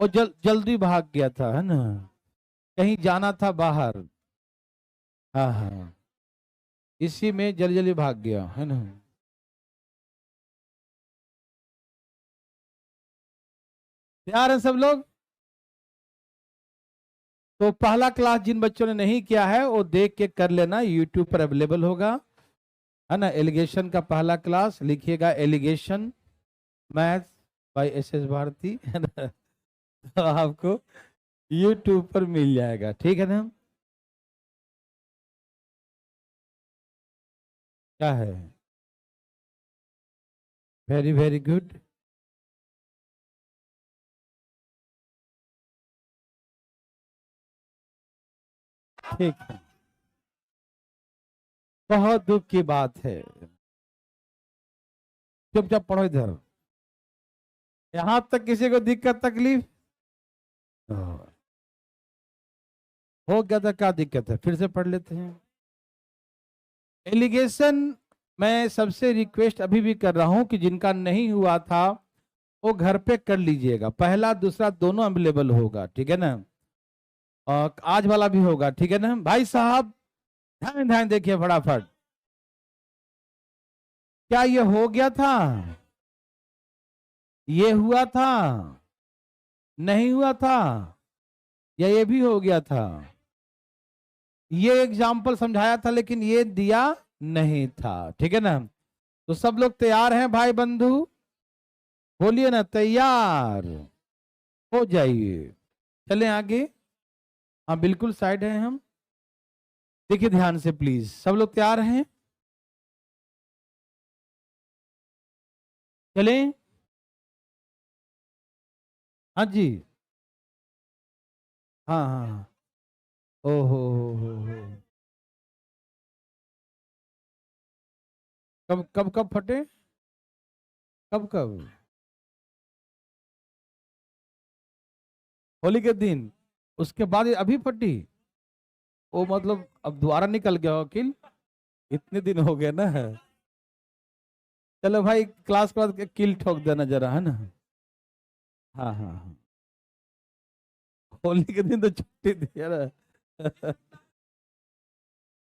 वो जल्दी भाग गया था, है ना, कहीं जाना था बाहर। हाँ हाँ, इसी में जल्दी जल्दी भाग गया, है ना। तैयार हैं सब लोग? तो पहला क्लास जिन बच्चों ने नहीं किया है वो देख के कर लेना, यूट्यूब पर अवेलेबल होगा, है ना। एलिगेशन का पहला क्लास लिखिएगा, alligation math by S Bharti, है ना। तो आपको यूट्यूब पर मिल जाएगा, ठीक है ना। क्या है? Very very good. ठीक है, बहुत दुख की बात है। चुपचाप पढ़ो इधर। यहां तक किसी को दिक्कत तकलीफ हो गया था? क्या दिक्कत है? फिर से पढ़ लेते हैं। एलिगेशन मैं सबसे रिक्वेस्ट अभी भी कर रहा हूं कि जिनका नहीं हुआ था वो घर पे कर लीजिएगा, पहला दूसरा दोनों अवेलेबल होगा, ठीक है ना। और आज वाला भी होगा, ठीक है ना भाई साहब। ध्यान ध्यान देखिए फटाफट। क्या ये हो गया था? ये हुआ था? नहीं हुआ था? या ये भी हो गया था? ये एग्जाम्पल समझाया था लेकिन ये दिया नहीं था, ठीक है ना। तो सब लोग तैयार हैं भाई बंधु? बोलिए ना, तैयार हो जाइए। चलें आगे। हाँ बिल्कुल साइड हैं हम। देखिए ध्यान से प्लीज, सब लोग तैयार हैं? चलें। हाँ जी। हाँ हाँ हाँ। ओहो हो। कब कब कब फटे? कब कब? होली के दिन? उसके बाद ये अभी फटी? वो मतलब अब दोबारा निकल गया वकील? इतने दिन हो गए ना। चलो भाई, क्लास के बाद किल ठोक देना जरा, है ना। हाँ हाँ हाँ। होली के दिन तो छुट्टी दी है ना।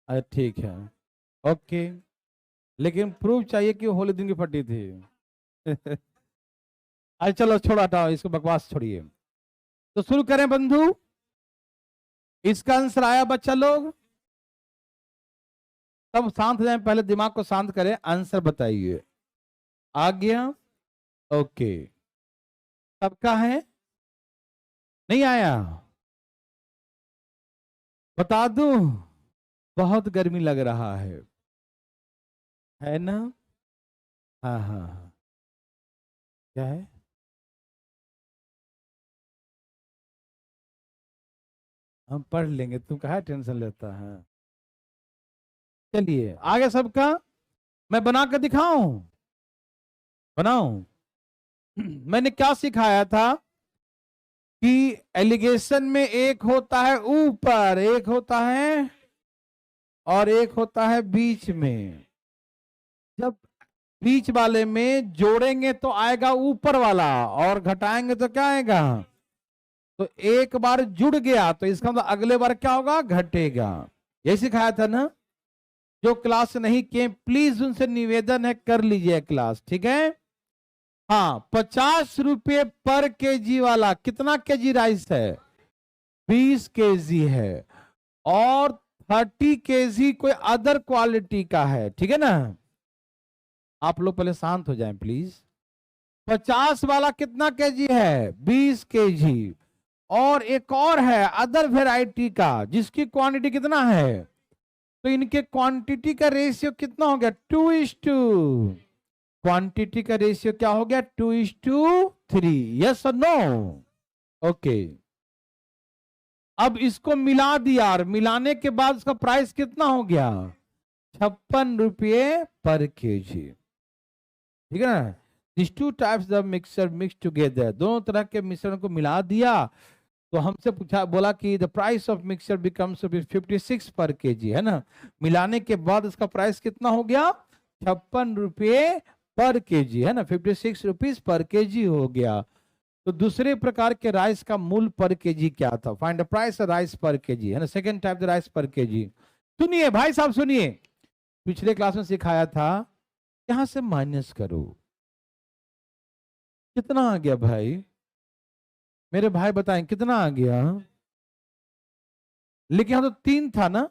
अरे ठीक है, ओके। लेकिन प्रूफ चाहिए कि वो होली दिन की फटी थी। अरे चलो छोड़ो, हटाओ इसको, बकवास छोड़िए। तो शुरू करें बंधु। इसका आंसर आया बच्चा लोग? तब शांत हो जाए, पहले दिमाग को शांत करें, आंसर बताइए। आ गया? ओके। सबका है? नहीं आया? बता दूं? बहुत गर्मी लग रहा है ना। हाँ हाँ हाँ। क्या है? हम पढ़ लेंगे, तू कहा टेंशन लेता है। चलिए आगे सबका। मैं बना कर दिखाऊं? बनाऊं? मैंने क्या सिखाया था कि एलिगेशन में एक होता है ऊपर, एक होता है और एक होता है बीच में। जब बीच वाले में जोड़ेंगे तो आएगा ऊपर वाला, और घटाएंगे तो क्या आएगा? तो एक बार जुड़ गया तो इसका मतलब अगले बार क्या होगा? घटेगा। ये सिखाया था ना। जो क्लास नहीं किए प्लीज उनसे निवेदन है कर लीजिए क्लास, ठीक है। हाँ, 50 रुपये पर केजी वाला कितना केजी राइस है? 20 केजी है। और 30 केजी कोई अदर क्वालिटी का है, ठीक है ना। आप लोग पहले शांत हो जाएं प्लीज। 50 वाला कितना केजी है? 20 केजी। और एक और है अदर वेराइटी का, जिसकी क्वांटिटी कितना है? तो इनके क्वांटिटी का रेशियो कितना हो गया? 2:2। क्वांटिटी का रेशियो क्या हो गया? 2:3। यस और नो? ओके। अब इसको मिला दिया, और मिलाने के बाद उसका प्राइस कितना हो गया? 56 रुपये पर केजी, ठीक है ना। This two types of mixture mix together, दोनों तरह के मिश्रण को मिला दिया। तो हमसे पूछा, बोला कि the price of mixture becomes 56 पर केजी, है ना। मिलाने के बाद उसका प्राइस कितना हो गया? 56 रुपये पर केजी, है ना। 56 रुपीज पर केजी हो गया। तो दूसरे प्रकार के राइस का मूल पर केजी क्या था? Find the price of rice पर केजी, है ना, सेकंड टाइप द राइस पर केजी। सुनिए भाई साहब सुनिए, पिछले क्लास में सिखाया था यहां से माइनस करो, कितना आ गया भाई? मेरे भाई बताएं कितना आ गया? लेकिन यहां तो 3 था ना,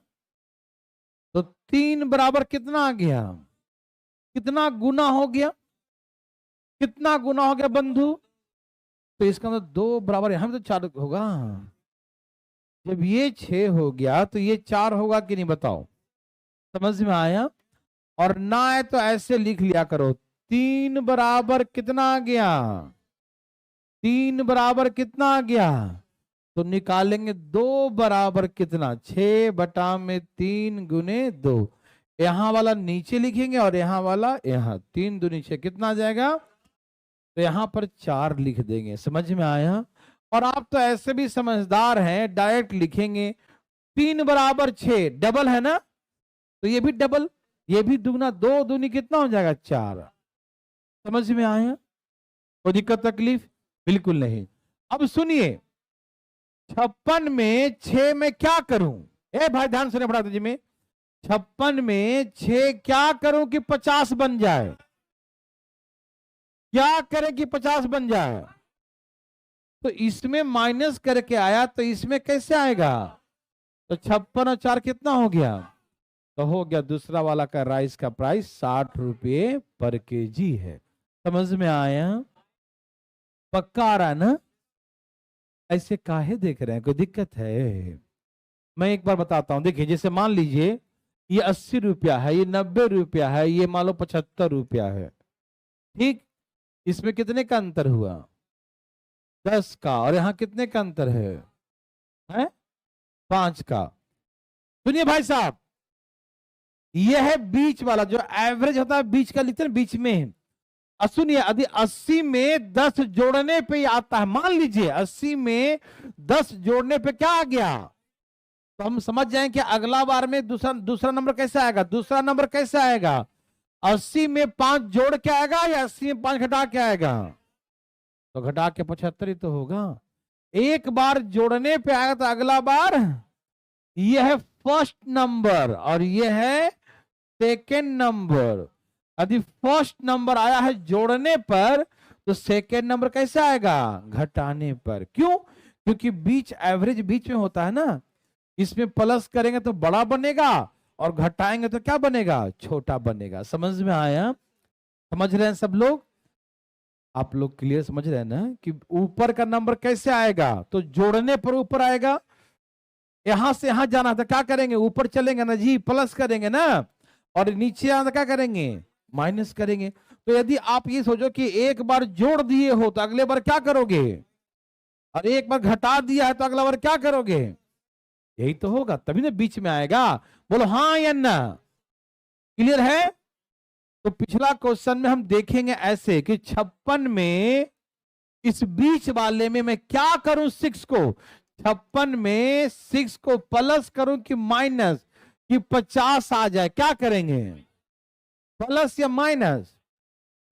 तो 3 बराबर कितना आ गया? कितना गुना हो गया? कितना गुना हो गया बंधु? तो इसका मतलब 2 बराबर यहां भी तो 4 होगा। जब ये 6 हो गया तो ये 4 होगा कि नहीं बताओ? समझ में आया? और ना है तो ऐसे लिख लिया करो, 3 बराबर कितना आ गया? 3 बराबर कितना आ गया? तो निकालेंगे 2 बराबर कितना? 6 बटा में 3 गुने 2। यहां वाला नीचे लिखेंगे और यहां वाला यहां, 3 दूनी 6, कितना आ जाएगा? तो यहां पर 4 लिख देंगे। समझ में आया? और आप तो ऐसे भी समझदार हैं, डायरेक्ट लिखेंगे 3 बराबर 6, डबल है ना, तो ये भी डबल, ये भी दुगना, 2 दूनी कितना हो जाएगा? 4। समझ में आया? कोई दिक्कत तकलीफ? बिल्कुल नहीं। अब सुनिए, 56 में 6 में क्या करूं? ए भाई ध्यान से पढ़ा दीजिए। मैं 56 में 6 क्या करूं कि 50 बन जाए? क्या करें कि 50 बन जाए? तो इसमें माइनस करके आया, तो इसमें कैसे आएगा? तो 56 और 4 कितना हो गया? तो हो गया दूसरा वाला का राइस का प्राइस 60 रुपये पर केजी है। समझ में आया? पक्का आ रहा है ना? ऐसे काहे देख रहे हैं, कोई दिक्कत है? मैं एक बार बताता हूं, देखिए जैसे मान लीजिए ये 80 रुपया है, ये 90 रुपया है, ये मान लो 75 रुपया है, ठीक। इसमें कितने का अंतर हुआ? 10 का। और यहाँ कितने का अंतर है 5 का। सुनिए भाई साहब, यह है बीच वाला, जो एवरेज होता है बीच का, लिखते हैं बीच में। सुनिए, यदि 80 में 10 जोड़ने पे ही आता है, मान लीजिए 80 में 10 जोड़ने पे क्या आ गया, तो हम समझ जाएं कि अगला बार में दूसरा दूसरा नंबर कैसे आएगा? दूसरा नंबर कैसे आएगा? 80 में 5 जोड़ के आएगा या 80 में 5 घटा के आएगा? तो घटा के 75 ही तो होगा। एक बार जोड़ने पे आएगा तो अगला बार यह है फर्स्ट नंबर और यह है सेकेंड नंबर। यदि फर्स्ट नंबर आया है जोड़ने पर, तो सेकेंड नंबर कैसे आएगा? घटाने पर। क्यों? क्योंकि बीच एवरेज बीच में होता है ना, इसमें प्लस करेंगे तो बड़ा बनेगा और घटाएंगे तो क्या बनेगा? छोटा बनेगा। समझ में आया? समझ रहे हैं सब लोग? आप लोग क्लियर समझ रहे हैं ना कि ऊपर का नंबर कैसे आएगा? तो जोड़ने पर ऊपर आएगा। यहां से यहां जाना था, क्या करेंगे? ऊपर चलेंगे ना जी, प्लस करेंगे ना, और नीचे आना क्या करेंगे? माइनस करेंगे। तो यदि आप ये सोचो कि एक बार जोड़ दिए हो तो अगले बार क्या करोगे, और एक बार घटा दिया है तो अगला बार क्या करोगे? यही तो होगा, तभी ना बीच में आएगा। बोलो हाँ या ना? क्लियर है? तो पिछला क्वेश्चन में हम देखेंगे ऐसे कि 56 में इस बीच वाले में मैं क्या करूं? 6 को 56 में 6 को प्लस करूं कि माइनस, कि 50 आ जाए? क्या करेंगे? प्लस या माइनस?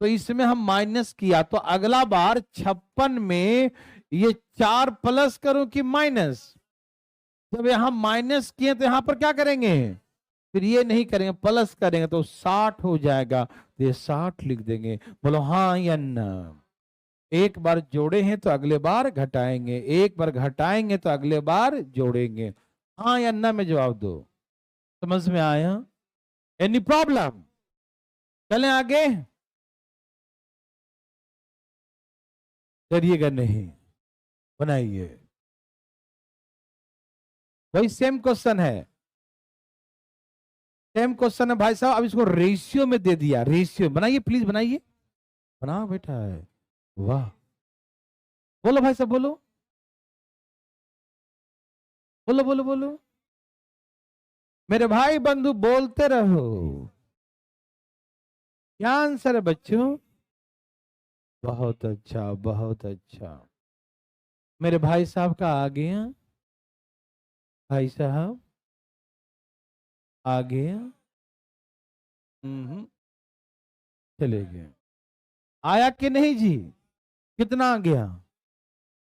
तो इसमें हम माइनस किया, तो अगला बार 56 में ये 4 प्लस करूं कि माइनस? जब यहां माइनस किए तो यहां पर क्या करेंगे? फिर ये नहीं करेंगे, प्लस करेंगे तो 60 हो जाएगा, तो ये 60 लिख देंगे। बोलो हाँ या ना? एक बार जोड़े हैं तो अगले बार घटाएंगे, एक बार घटाएंगे तो अगले बार जोड़ेंगे। हाँ या ना में जवाब दो। समझ में आया? Any problem? चलें आगे? डरिएगा नहीं, बनाइए। वही सेम क्वेश्चन है, सेम क्वेश्चन है भाई साहब। अब इसको रेशियो में दे दिया, रेशियो बनाइए, प्लीज बनाइए। बनाओ बेटा है, वाह। बोलो भाई साहब, बोलो बोलो बोलो बोलो। मेरे भाई बंधु बोलते रहो। क्या आंसर है बच्चों? बहुत अच्छा, बहुत अच्छा। मेरे भाई साहब का आ गया, भाई साहब आ गया। चले गए। आया कि नहीं जी? कितना आ गया?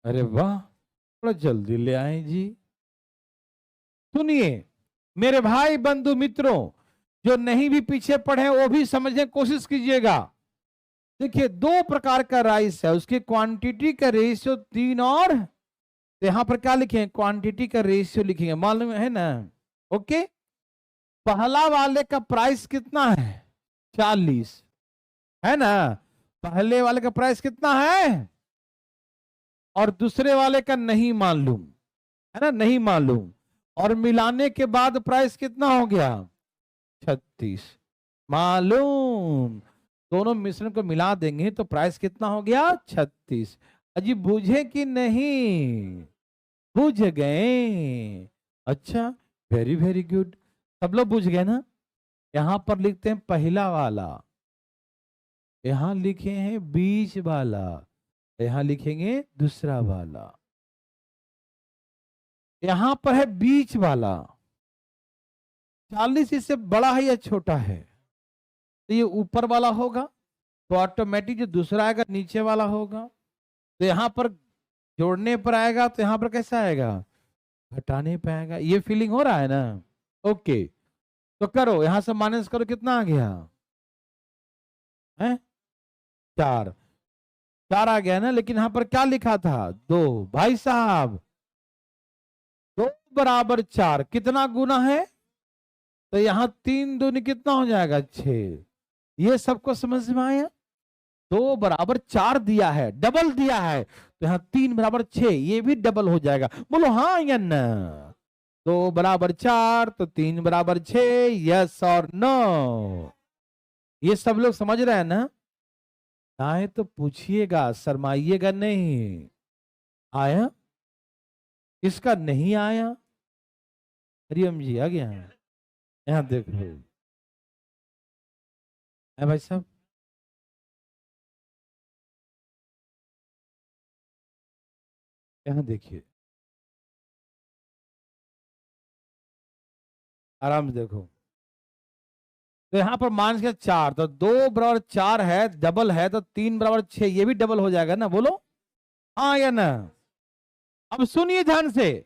अरे वाह, थोड़ा जल्दी ले आए जी। सुनिए मेरे भाई बंधु मित्रों, जो नहीं भी पीछे पढ़े वो भी समझने की कोशिश कीजिएगा। देखिए दो प्रकार का राइस है, उसकी क्वांटिटी का रेशियो 3 और तो यहां पर क्या लिखेंगे, क्वांटिटी का रेशियो लिखेंगे, मालूम है ना। ओके, पहला वाले का प्राइस कितना है 40, है ना। पहले वाले का प्राइस कितना है और दूसरे वाले का नहीं मालूम, है ना, नहीं मालूम। और मिलाने के बाद प्राइस कितना हो गया 36 मालूम। दोनों मिश्रण को मिला देंगे तो प्राइस कितना हो गया 36। अजी बुझे कि नहीं, बुझ गए। अच्छा, वेरी वेरी गुड, सब लोग बुझ गए ना। यहां पर लिखते हैं पहला वाला, यहां लिखे हैं बीच वाला, यहां लिखेंगे दूसरा वाला। यहां पर है बीच वाला, 40 इससे बड़ा है या छोटा है, तो ये ऊपर वाला होगा, तो ऑटोमेटिक जो दूसरा आएगा नीचे वाला होगा। तो यहां पर जोड़ने पर आएगा तो यहां पर कैसा आएगा, घटाने पे आएगा। ये फीलिंग हो रहा है ना। ओके, तो करो, यहां से माइनस करो, कितना आ गया है 4, 4 आ गया ना। लेकिन यहां पर क्या लिखा था 2, भाई साहब 2 बराबर 4 कितना गुना है, तो यहां 3 दूनी कितना हो जाएगा 6। ये सबको समझ में आया। 2 बराबर 4 दिया है, डबल दिया है, तो यहाँ 3 बराबर 6, ये भी डबल हो जाएगा। बोलो हाँ या ना। 2 बराबर 4 तो 3 बराबर 6, यस और नो। ये सब लोग समझ रहे हैं ना। आए तो पूछिएगा, शर्माइएगा नहीं। आया, किसका नहीं आया, हरिओम जी आ गया। यहाँ देखो है भाई साहब, यहाँ देखिए, आराम से देखो। तो यहाँ पर मान के 4, तो 2 बराबर 4 है, डबल है, तो 3 बराबर 6, ये भी डबल हो जाएगा ना। बोलो हाँ या ना। अब सुनिए ध्यान से,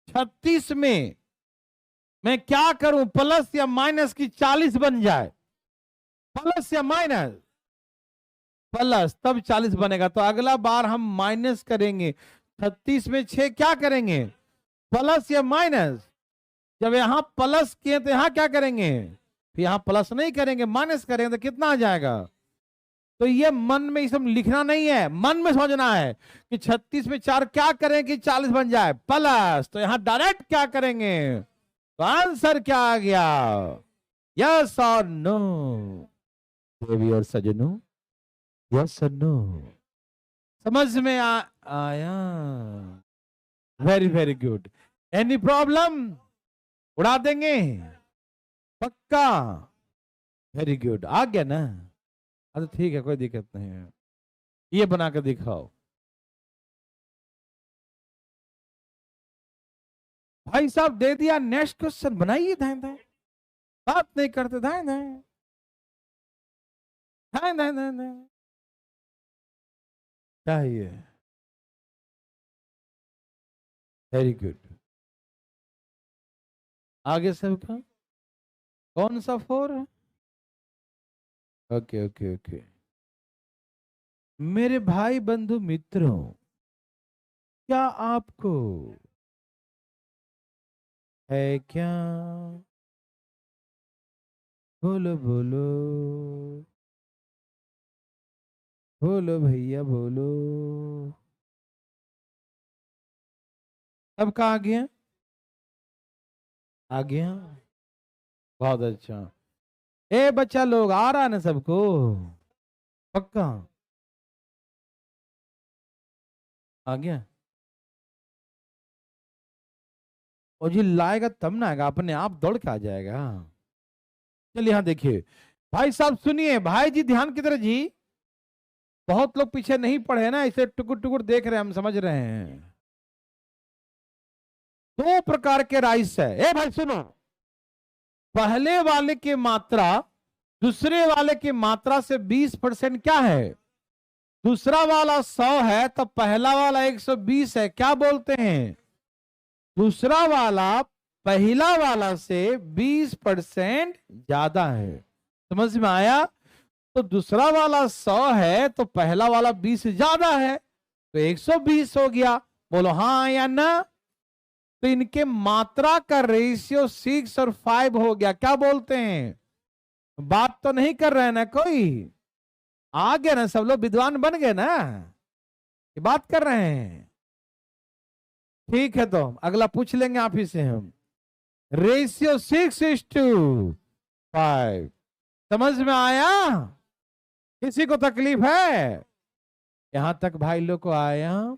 36 में मैं क्या करूं, प्लस या माइनस की 40 बन जाए, प्लस या माइनस, प्लस तब 40 बनेगा। तो अगला बार हम माइनस करेंगे, 36 में 6 क्या करेंगे, प्लस या माइनस। जब यहां प्लस किए तो यहां क्या करेंगे, फिर यहां प्लस नहीं करेंगे, माइनस करेंगे, तो कितना आ जाएगा। तो ये मन में सब लिखना नहीं है, मन में समझना है कि 36 में 4 क्या करें कि 40 बन जाए, प्लस। तो यहां डायरेक्ट क्या करेंगे, तो आंसर क्या आ गया, यस और नो। देवी और सजनों, यस और नो, समझ में आया। Very very good. Any problem, उड़ा देंगे पक्का। वेरी गुड, आ गया ना। अच्छा ठीक है, कोई दिक्कत नहीं है। ये बना कर दिखाओ भाई साहब, दे दिया, नेक्स्ट क्वेश्चन बनाइए। धाए धाए बात नहीं करते, धाए धाए धाए धाए धाए धाए चाहिए। वेरी गुड, आगे सबका कौन सा 4 है। ओके ओके ओके, मेरे भाई बंधु मित्रों, क्या आपको है क्या, बोलो बोलो, बोलो भैया बोलो। सबका आ गया, आ गया, बहुत अच्छा। ए बच्चा लोग, आ रहा ना सबको पक्का, आ गया। और जी लाएगा तब ना आएगा, अपने आप दौड़ के आ जाएगा। चलिए यहां देखिए भाई साहब, सुनिए भाई जी, ध्यान की तरह जी। बहुत लोग पीछे नहीं पढ़े ना, इसे टुकुर टुकुर देख रहे हैं, हम समझ रहे हैं। 2 प्रकार के राइस है। ए भाई सुनो, पहले वाले की मात्रा दूसरे वाले की मात्रा से 20% क्या है दूसरा वाला 100 है तो पहला वाला 120 है, क्या बोलते हैं? दूसरा वाला पहला वाला से 20% ज्यादा है। समझ में आया? तो दूसरा वाला 100 है तो पहला वाला 20 ज्यादा है, तो 120 हो गया। बोलो हाँ या ना? तो इनके मात्रा का रेशियो 6 और 5 हो गया। क्या बोलते हैं? बात तो नहीं कर रहे ना कोई? आ गया ना? सब लोग विद्वान बन गए ना? ये बात कर रहे हैं? ठीक है, तो अगला पूछ लेंगे आप ही से हम। रेशियो 6:5। समझ में आया? किसी को तकलीफ है? यहां तक भाई लोग को आया?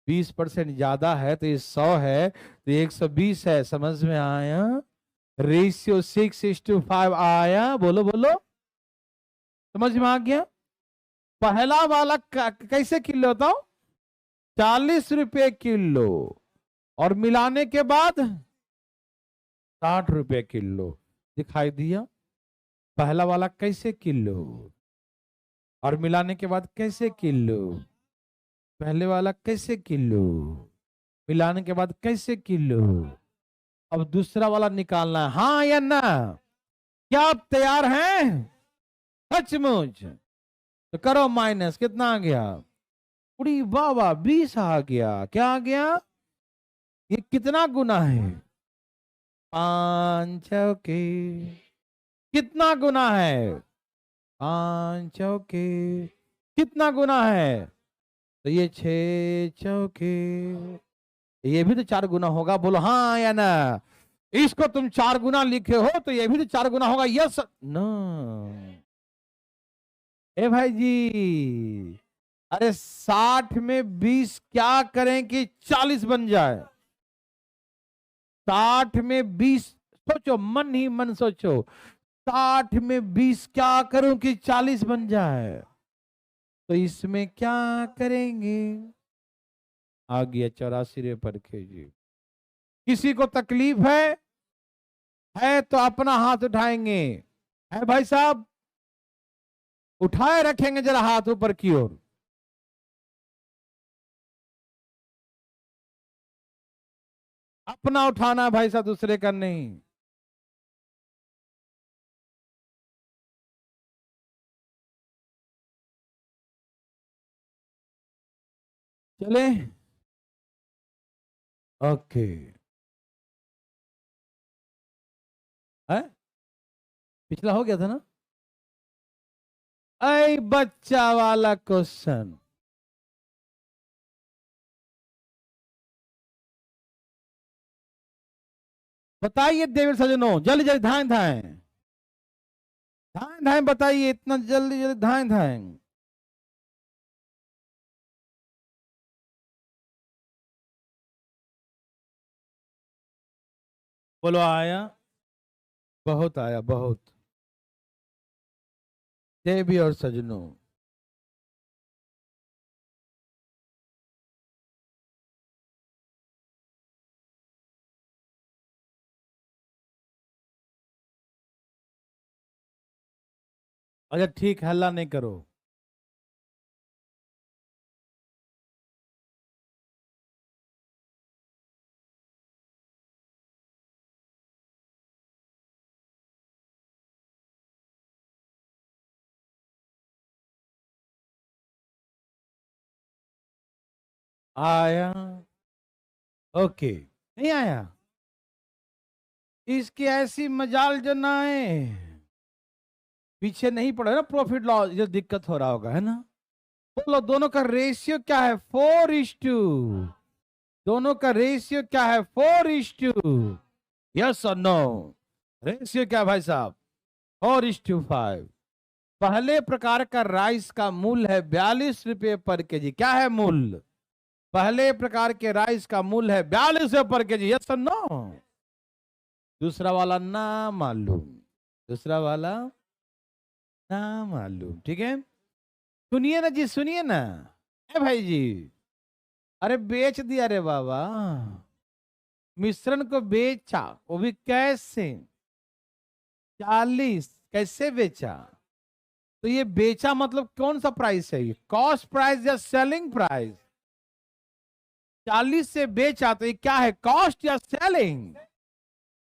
20% ज्यादा है तो ये 100 है, तो 120 है। समझ में आया? रेशियो 6:5 आया। बोलो बोलो, समझ में आ गया? पहला वाला कैसे किलो बताओ? 40 रुपए किलो, और मिलाने के बाद 60 रुपए किलो। दिखाई दिया? पहला वाला कैसे किलो, और मिलाने के बाद कैसे किलो? पहले वाला कैसे किलो, मिलाने के बाद कैसे किलो? अब दूसरा वाला निकालना है, हाँ या ना? क्या आप तैयार हैं? सचमुच? तो करो माइनस। कितना आ गया? उड़ी वाह, 20 आ गया। क्या आ गया? ये कितना गुना है? 5 चौके। कितना गुना है? 5 चौके। कितना गुना है? तो ये 6 चौके। ये भी तो 4 गुना होगा। बोलो हाँ या ना? इसको तुम 4 गुना लिखे हो तो ये भी तो 4 गुना होगा। Yes no? ए भाई जी, अरे 60 में 20 क्या करें कि 40 बन जाए? 60 में 20, सोचो, मन ही मन सोचो। 60 में 20 क्या करूं कि 40 बन जाए? तो इसमें क्या करेंगे? आ गया 84 पर केजी। किसी को तकलीफ है? है तो अपना हाथ उठाएंगे। है भाई साहब? उठाए रखेंगे जरा हाथ ऊपर की ओर। अपना उठाना है भाई साहब, दूसरे का नहीं। चले? ओके। है? पिछला हो गया था ना? ऐ बच्चा वाला क्वेश्चन। बताइए देवर सजनों, जल्दी जल्दी, धाएं धाएं धाएं धाएं, बताइए इतना जल्दी जल्दी, धाएं धाएं। बोलो आया? बहुत आया, बहुत। देवी और सजनों, अच्छा ठीक, हल्ला नहीं करो। आया? ओके। नहीं आया? इसकी ऐसी मजाल जो ना आए। पीछे नहीं पड़ा ना प्रॉफिट लॉस, जो दिक्कत हो रहा होगा, है ना? बोलो दोनों का रेशियो क्या है? 4:2। दोनों का रेशियो क्या है? 4:2। यस और नो? रेशियो क्या भाई साहब? 4:5। पहले प्रकार का राइस का मूल्य है 42 रुपए पर केजी। क्या है मूल्य? पहले प्रकार के राइस का मूल्य है 42 रुपए पर केजी। यस और नो? दूसरा वाला ना मालूम। दूसरा वाला ना मालूम। ठीक है, सुनिए ना जी, सुनिए ना। है भाई जी? अरे बेच दिया रे बाबा। मिश्रण को बेचा, वो भी कैसे? 40। कैसे बेचा? तो ये बेचा मतलब कौन सा प्राइस है, ये कॉस्ट प्राइस या सेलिंग प्राइस? 40 से बेचा तो ये क्या है, कॉस्ट या सेलिंग?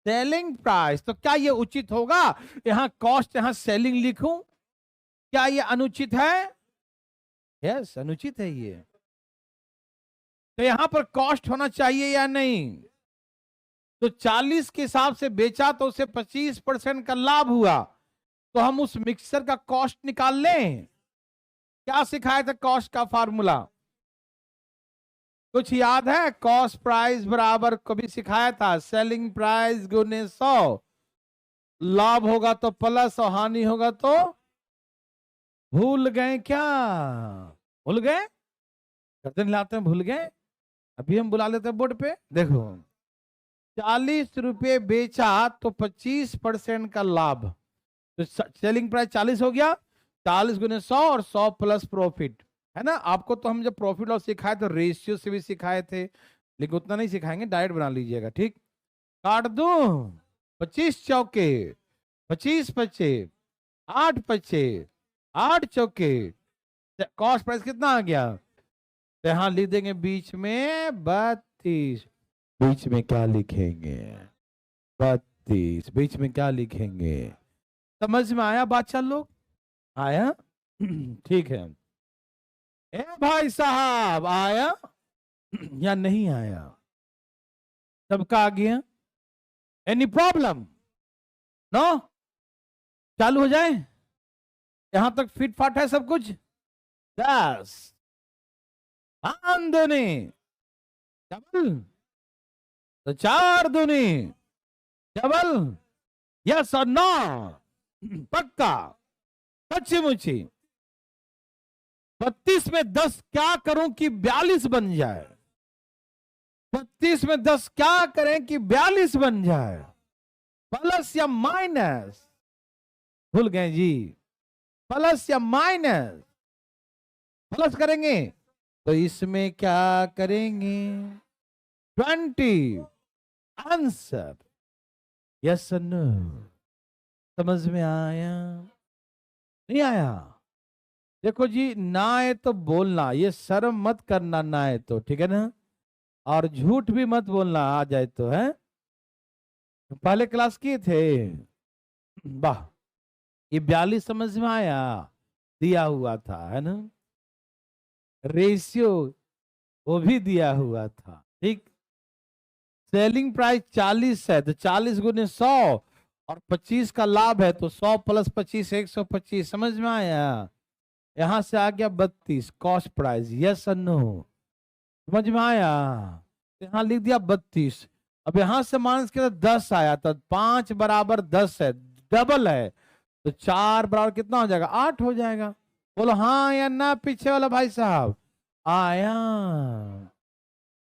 Selling price. तो क्या ये उचित होगा यहां कॉस्ट यहां सेलिंग लिखूं? क्या ये अनुचित है? यस, अनुचित है ये। तो यहां पर कॉस्ट होना चाहिए या नहीं? तो 40 के हिसाब से बेचा तो उसे 25% का लाभ हुआ, तो हम उस मिक्सर का कॉस्ट निकाल लें। क्या सिखाया था कॉस्ट का फार्मूला? कुछ याद है? कॉस्ट प्राइस बराबर कभी सिखाया था, सेलिंग प्राइस गुने 100। लाभ होगा तो प्लस और हानि होगा तो? भूल गए क्या? भूल गए? गर्दन हिलाते हैं, भूल गए? अभी हम बुला लेते हैं बोर्ड पे। देखो, 40 रुपए बेचा तो 25% का लाभ, तो सेलिंग प्राइस 40 हो गया, 40 गुने 100 और 100 प्लस प्रॉफिट, है ना? आपको तो हम जब प्रॉफिट लॉस सिखाए तो रेशियो से भी सिखाए थे, लेकिन उतना नहीं सिखाएंगे, डायरेक्ट बना लीजिएगा, ठीक? काट दो, 25 चौके 25 पच्चे 8 पच्चे 8 चौके, कॉस्ट प्राइस कितना आ गया? तो यहां लिख देंगे बीच में 32। बीच में क्या लिखेंगे? 32। बीच में क्या लिखेंगे? समझ में आया बादशाह लोग? आया? ठीक है। ए भाई साहब, आया या नहीं आया? सबका आ गया? Any problem? नो? चालू हो जाए? यहां तक फिट फाट है सब कुछ? 10 दूनी डबल, तो 4 दूनी डबल, यस और नो? पक्का? सच्ची मुची? 32 में 10 क्या करूं कि 42 बन जाए? 32 में 10 क्या करें कि 42 बन जाए? प्लस या माइनस? भूल गए जी? प्लस या माइनस? प्लस करेंगे तो इसमें क्या करेंगे? 20। आंसर यस और नो? समझ में आया? नहीं आया? देखो जी, ना है तो बोलना, ये शर्म मत करना, ना है तो, ठीक है ना? और झूठ भी मत बोलना आ जाए तो, है? पहले क्लास किए थे? वाह, ये 42 समझ में आया? दिया हुआ था, है ना? रेशियो वो भी दिया हुआ था, ठीक? सेलिंग प्राइस 40 है तो 40 गुने 100 और 25 का लाभ है तो 100 प्लस 25 125। समझ में आया? यहां से आ गया 32 कॉस्ट प्राइस, यस और नो? समझ में आया? यहां लिख दिया 32। अब यहां से माइनस किया 10 आया, तो 5 बराबर 10 है, डबल है, तो 4 बराबर कितना हो जाएगा? 8 हो जाएगा। बोलो हाँ या ना पीछे वाला भाई साहब? आया?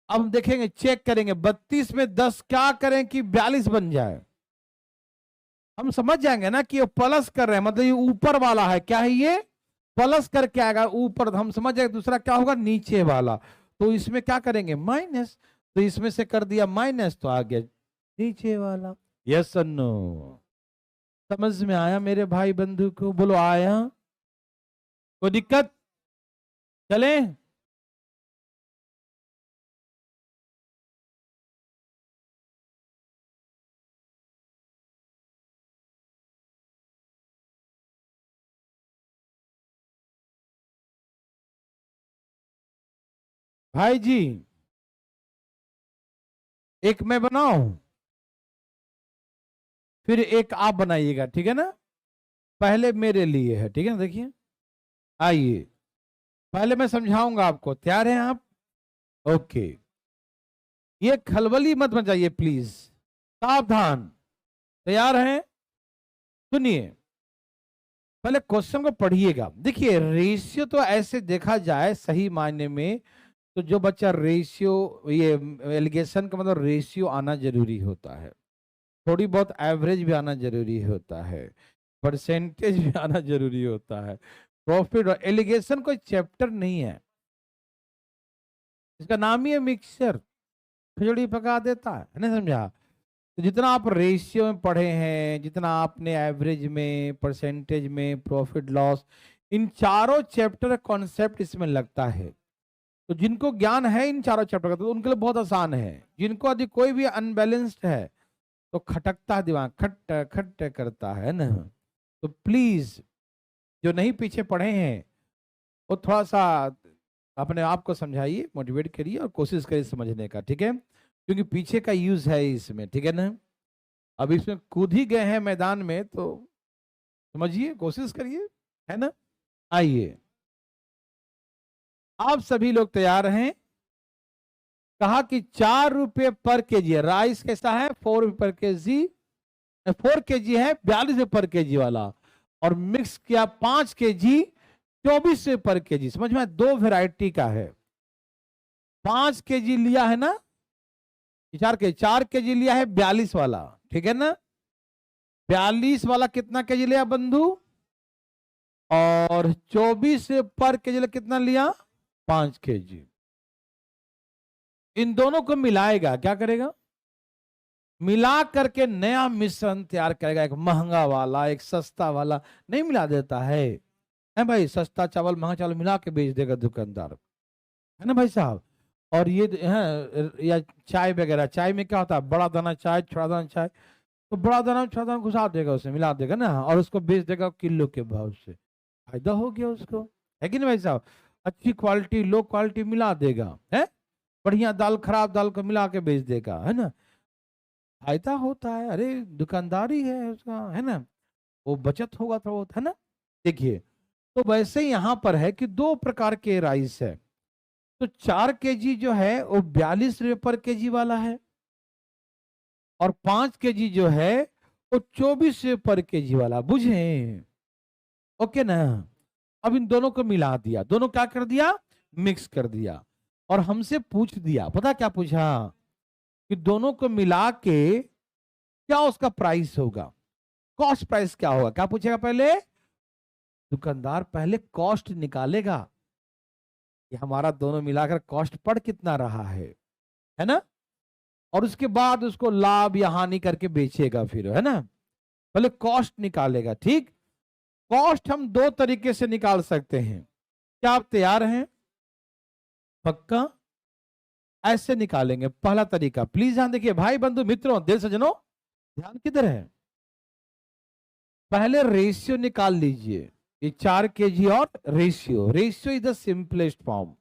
अब हम देखेंगे, चेक करेंगे 32 में 10 क्या करें कि 42 बन जाए। हम समझ जाएंगे ना कि ये प्लस कर रहे हैं, मतलब ये ऊपर वाला है, क्या है ये? प्लस करके आएगा ऊपर, हम समझ जाएंगे। दूसरा क्या होगा? नीचे वाला, तो इसमें क्या करेंगे? माइनस, तो इसमें से कर दिया माइनस तो आ गया नीचे वाला। यस और नो? समझ में आया मेरे भाई बंधु को? बोलो आया? कोई दिक्कत? चले? भाई जी, एक मैं बनाऊं फिर एक आप बनाइएगा, ठीक है ना? पहले मेरे लिए है, ठीक है ना? देखिए, आइए पहले मैं समझाऊंगा आपको। तैयार हैं आप? ओके। ये खलबली मत मचाइए प्लीज, सावधान। तैयार हैं? सुनिए, पहले क्वेश्चन को पढ़िएगा। देखिए, रेशियो तो ऐसे देखा जाए सही मायने में तो जो बच्चा रेशियो, ये एलिगेशन का मतलब रेशियो आना जरूरी होता है, थोड़ी बहुत एवरेज भी आना जरूरी होता है, परसेंटेज भी आना जरूरी होता है। प्रॉफिट और एलिगेशन कोई चैप्टर नहीं है, इसका नाम ही है मिक्सचर, खिचड़ी पका देता है, नहीं समझा? तो जितना आप रेशियो में पढ़े हैं, जितना आपने एवरेज में, परसेंटेज में, प्रॉफिट लॉस, इन चारों चैप्टर कॉन्सेप्ट इसमें लगता है। तो जिनको ज्ञान है इन चारों चैप्टर का तो उनके लिए बहुत आसान है। जिनको यदि कोई भी अनबैलेंस्ड है तो खटकता है दिमाग, खट खट करता है ना। तो प्लीज जो नहीं पीछे पढ़े हैं वो थोड़ा सा अपने आप को समझाइए, मोटिवेट करिए और कोशिश करिए समझने का, ठीक है? क्योंकि पीछे का यूज है इसमें, ठीक है ना? अब इसमें कूद ही गए हैं मैदान में तो समझिए, कोशिश करिए, है ना? आइए, आप सभी लोग तैयार हैं? कहा कि 4 रुपये पर केजी। राइस कैसा है? 4 रुपये पर केजी, 4 केजी है 42 रुपये पर केजी वाला। और मिक्स किया 5 केजी 24 रुपये पर केजी। समझ में? 2 वैरायटी का है। 5 केजी लिया है ना, 4 केजी लिया है 42 वाला, ठीक है ना? 42 वाला कितना केजी लिया बंधु? और 24 पर केजी कितना लिया? 5 केजी। इन दोनों को मिलाएगा, क्या करेगा? मिला करके नया मिश्रण तैयार करेगा, एक महंगा वाला, एक सस्ता वाला। नहीं मिला देता है भाई, सस्ता चावल महंगा चावल मिला के बेच देगा दुकानदार, है ना भाई साहब? और ये है या चाय वगैरह, चाय में क्या होता है? बड़ा दाना चाय, छोटा दाना चाय, तो बड़ा दाना छोटा दाना घुसा देगा, उसमें मिला देगा ना, और उसको बेच देगा किलो के भाव से। फायदा हो गया उसको, है कि नहीं भाई साहब? अच्छी क्वालिटी लो क्वालिटी मिला देगा, है? बढ़िया दाल खराब दाल को मिला के बेच देगा, है ना? फायदा होता है। अरे दुकानदारी है उसका, है ना? वो बचत होगा थोड़ा बहुत, है ना? देखिए, तो वैसे यहाँ पर है कि 2 प्रकार के राइस है। तो 4 केजी जो है वो 42 रुपये पर केजी वाला है, और 5 केजी जो है वो 24 रुपये पर केजी वाला। बुझे? ओके ना? अब इन दोनों को मिला दिया, दोनों क्या कर दिया? मिक्स कर दिया। और हमसे पूछ दिया, पता क्या पूछा? कि दोनों को मिला के क्या उसका प्राइस होगा, कॉस्ट प्राइस क्या होगा? क्या पूछेगा पहले? दुकानदार पहले कॉस्ट निकालेगा कि हमारा दोनों मिलाकर कॉस्ट पड़ कितना रहा है ना? और उसके बाद उसको लाभ या हानि करके बेचेगा फिर, है ना? पहले कॉस्ट निकालेगा, ठीक? कॉस्ट हम 2 तरीके से निकाल सकते हैं। क्या आप तैयार हैं? पक्का? ऐसे निकालेंगे। पहला तरीका, प्लीज ध्यान देखिए भाई बंधु मित्रों, दिल सज्जनों, ध्यान किधर है? पहले रेशियो निकाल लीजिए, ये 4 केजी और ratio. Ratio is the simplest form,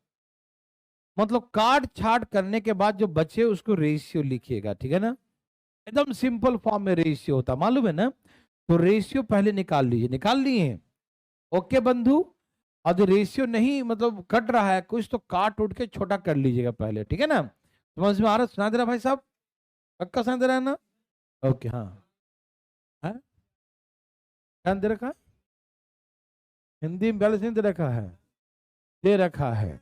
मतलब काट छाट करने के बाद जो बचे उसको रेशियो लिखिएगा, ठीक है ना? एकदम सिंपल फॉर्म में रेशियो होता, मालूम है ना? तो रेशियो पहले निकाल लीजिए। निकाल लिए? ओके बंधु? और रेशियो नहीं मतलब कट रहा है कुछ तो काट उठ के छोटा कर लीजिएगा पहले, ठीक है ना? समझ में आ रहा? सुना दे रहा भाई साहब? पक्का सुना दे रहा है ना? ओके, हाँ। ध्यान दे रखा है? हिंदी में बैलेंस नहीं दे रखा है? दे रखा है।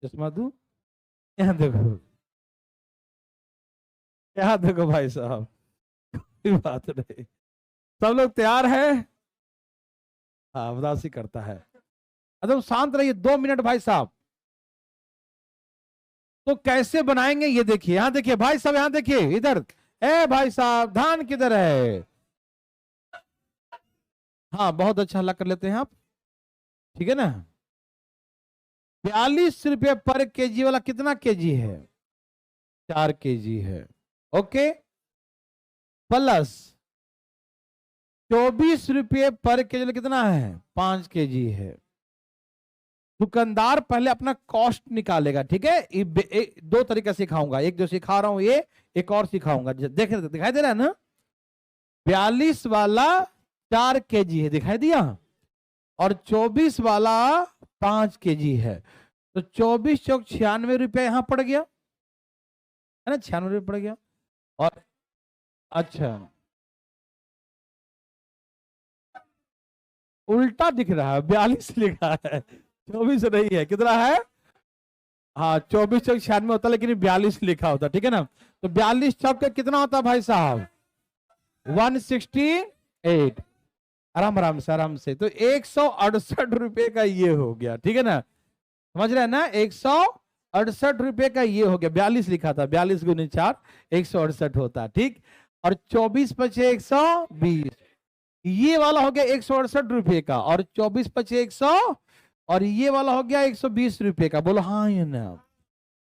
चश्मा दू? यहाँ देखो, यहाँ देखो भाई साहब, कोई बात नहीं। सब लोग तैयार है? हाँ, उदासी करता है। एकदम शांत रहिए 2 मिनट भाई साहब। तो कैसे बनाएंगे ये देखिए, यहां देखिए भाई साहब, यहां देखिए इधर। ए भाई साहब, धान किधर है? हाँ, बहुत अच्छा हल्ला कर लेते हैं आप, ठीक है ना? 42 रुपये पर केजी वाला कितना केजी है? 4 केजी है, ओके? प्लस 24 रुपये पर केजी कितना है? 5 केजी है। दुकानदार पहले अपना कॉस्ट निकालेगा, ठीक है? 2 तरीका सिखाऊंगा, एक जो सिखा रहा हूं ये, एक और सिखाऊंगा। देख दिखाई दे रहा है ना? 42 वाला 4 केजी है, दिखाई दिया? और 24 वाला 5 केजी है। तो 24 चौक 96 रुपया यहां पड़ गया, है ना? 96 रुपये पड़ गया। और अच्छा, उल्टा दिख रहा है, 42 लिखा है, 24 नहीं है। कितना है? हाँ, 24 चौक 96 होता लेकिन 42 लिखा होता, ठीक है ना? तो 42 चौक का कितना होता भाई साहब? 168। आराम आराम से, आराम से। तो 168 रुपये का ये हो गया, ठीक है ना? समझ रहे हैं ना? ₹68 का ये हो गया, 42 लिखा था, 42 गुने 4 168 होता है, ठीक। और 24 पचे 120, ये वाला हो गया ₹168 का, और 24 पचे 100, और ये वाला हो गया ₹120 का। बोलो हाँ या ना।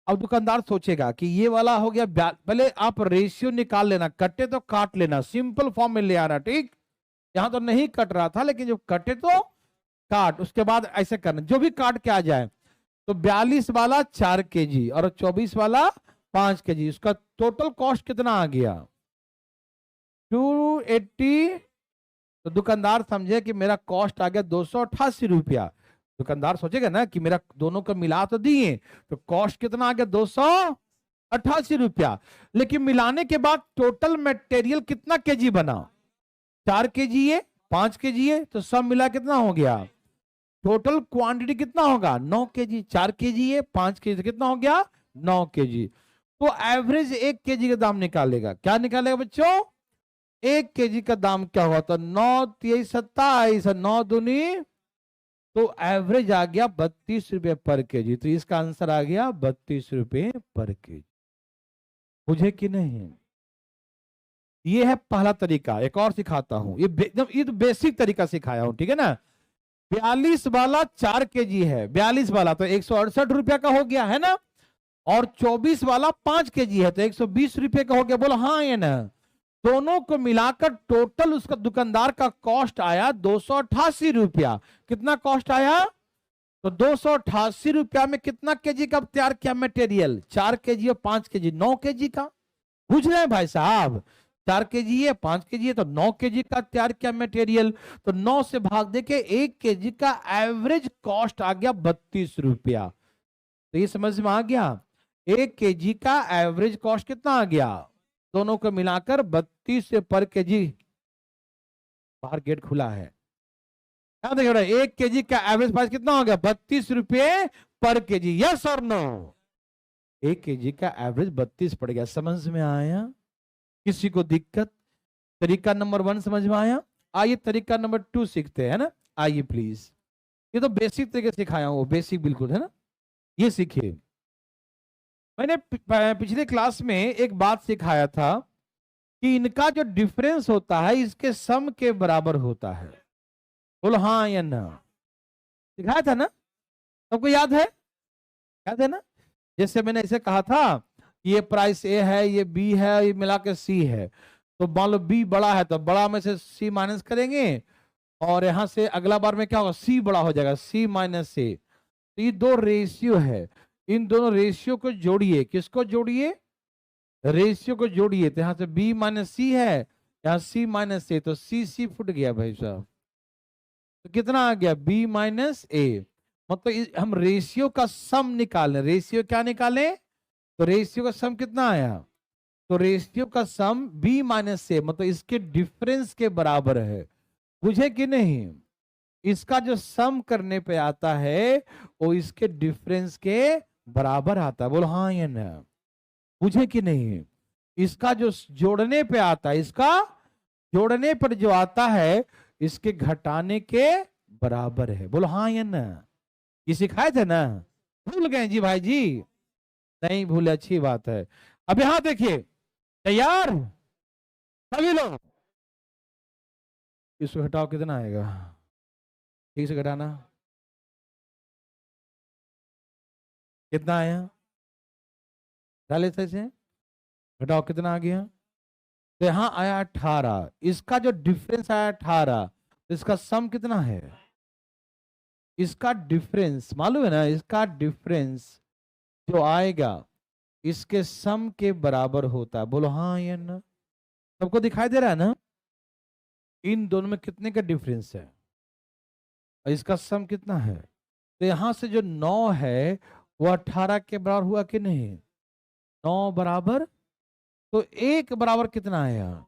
अब दुकानदार सोचेगा कि ये वाला हो गया, पहले आप रेशियो निकाल लेना, कटे तो काट लेना, सिंपल फॉर्म में ले आना, ठीक। यहां तो नहीं कट रहा था, लेकिन जब कटे तो काट, उसके बाद ऐसे करना, जो भी काट के आ जाए। तो 42 वाला 4 kg और 24 वाला 5 kg, उसका टोटल कॉस्ट कितना आ गया? 280। तो दुकानदार समझे कि मेरा कॉस्ट आ गया ₹288। दुकानदार सोचेगा ना कि मेरा दोनों का मिला तो दिए, तो कॉस्ट कितना आ गया? ₹288। लेकिन मिलाने के बाद टोटल मटेरियल कितना केजी बना? 4 kg है, 5 kg है, तो सब मिला कितना हो गया? टोटल क्वांटिटी कितना होगा? 9 kg। 4 kg है, 5 kg, तो कितना हो गया? 9 kg। तो एवरेज 1 kg का दाम निकालेगा। क्या निकालेगा बच्चों? 1 kg का दाम क्या हुआ? तो 9 3 27, 9 दूनी, तो एवरेज आ गया ₹32 पर केजी। तो इसका आंसर आ गया ₹32 पर केजी। मुझे कि नहीं? ये है पहला तरीका। एक और सिखाता हूं, ये तो बेसिक तरीका सिखाया हूं, ठीक है ना। 42 वाला 4 kg है, 42 वाला तो ₹168 का हो गया, है ना। और 24 वाला 5 kg है, तो ₹120 का हो गया। बोलो हाँ या ना। दोनों को मिलाकर टोटल उसका दुकानदार का कॉस्ट आया ₹288। कितना कॉस्ट आया? तो ₹288 में कितना केजी का तैयार किया मटेरियल? 4 kg और 5 kg, 9 kg का। पूछ रहे हैं भाई साहब, 4 kg है, 5 kg है, तो 9 kg का तैयार किया मटेरियल। तो 9 से भाग देके 1 kg का एवरेज कॉस्ट आ गया ₹32। तो ये समझ में आ गया? 1 kg का एवरेज कॉस्ट कितना आ गया? दोनों को मिलाकर 32 पर केजी। बाहर गेट खुला है, क्या देख रहे हैं? 1 kg का एवरेज प्राइस कितना हो गया? ₹32 पर केजी। यस और नो? 1 kg का एवरेज 32 पड़ गया। समझ में आया? किसी को दिक्कत? तरीका नंबर 1 समझ में आया? आइए तरीका नंबर 2 सीखते हैं ना। आइए प्लीज, ये तो बेसिक तरीके सिखाया हूं, बेसिक बिल्कुल, है ना। ये सीखिए। मैंने पिछले क्लास में एक बात सिखाया था कि इनका जो डिफरेंस होता है इसके सम के बराबर होता है। बोलो हाँ या ना। सिखाया था ना? सबको याद है? याद है ना? जैसे मैंने ऐसे कहा था, ये प्राइस ए है, ये बी है, ये मिला के सी है। तो मान लो बी बड़ा है, तो बड़ा में से सी माइनस करेंगे, और यहां से अगला बार में क्या होगा? सी बड़ा हो जाएगा, सी माइनस ए। तो ये दो रेशियो है, इन दोनों रेशियो को जोड़िए। किसको जोड़िए? रेशियो को जोड़िए। तो यहां से बी माइनस सी है, यहां सी माइनस ए, तो सी सी फुट गया भाई साहब। तो कितना आ गया? बी माइनस ए। मतलब हम रेशियो का सम निकालें। रेशियो क्या निकालें? तो रेशियो का सम कितना आया? तो रेशियो का सम बी माइनस ए, मतलब इसके डिफरेंस के बराबर है। बुझे कि नहीं? इसका जो सम करने पे आता है वो इसके डिफरेंस के बराबर आता है। बोलो हाँ या ना। बुझे कि नहीं? इसका जो जोड़ने पे आता है, इसका जोड़ने पर जो आता है इसके घटाने के बराबर है। बोलो हाँ या ना। ये सिखाए थे ना? भूल गए जी भाई जी? नहीं भूले, अच्छी बात है। अब यहां देखिए, तैयार सभी लोग? इसको घटाओ, कितना आएगा? ठीक से घटाना, कितना आया? डाले से घटाओ, कितना आ गया? तो यहां आया 18। इसका जो डिफरेंस आया 18, तो इसका सम कितना है? इसका डिफरेंस मालूम है ना? इसका डिफरेंस जो आएगा इसके सम के बराबर होता है। बोलो हाँ या ना। सबको दिखाई दे रहा है ना? इन दोनों में कितने का डिफरेंस है और इसका सम कितना है? तो यहां से जो 9 है वो 18 के बराबर हुआ कि नहीं? 9 बराबर, तो 1 बराबर कितना आया?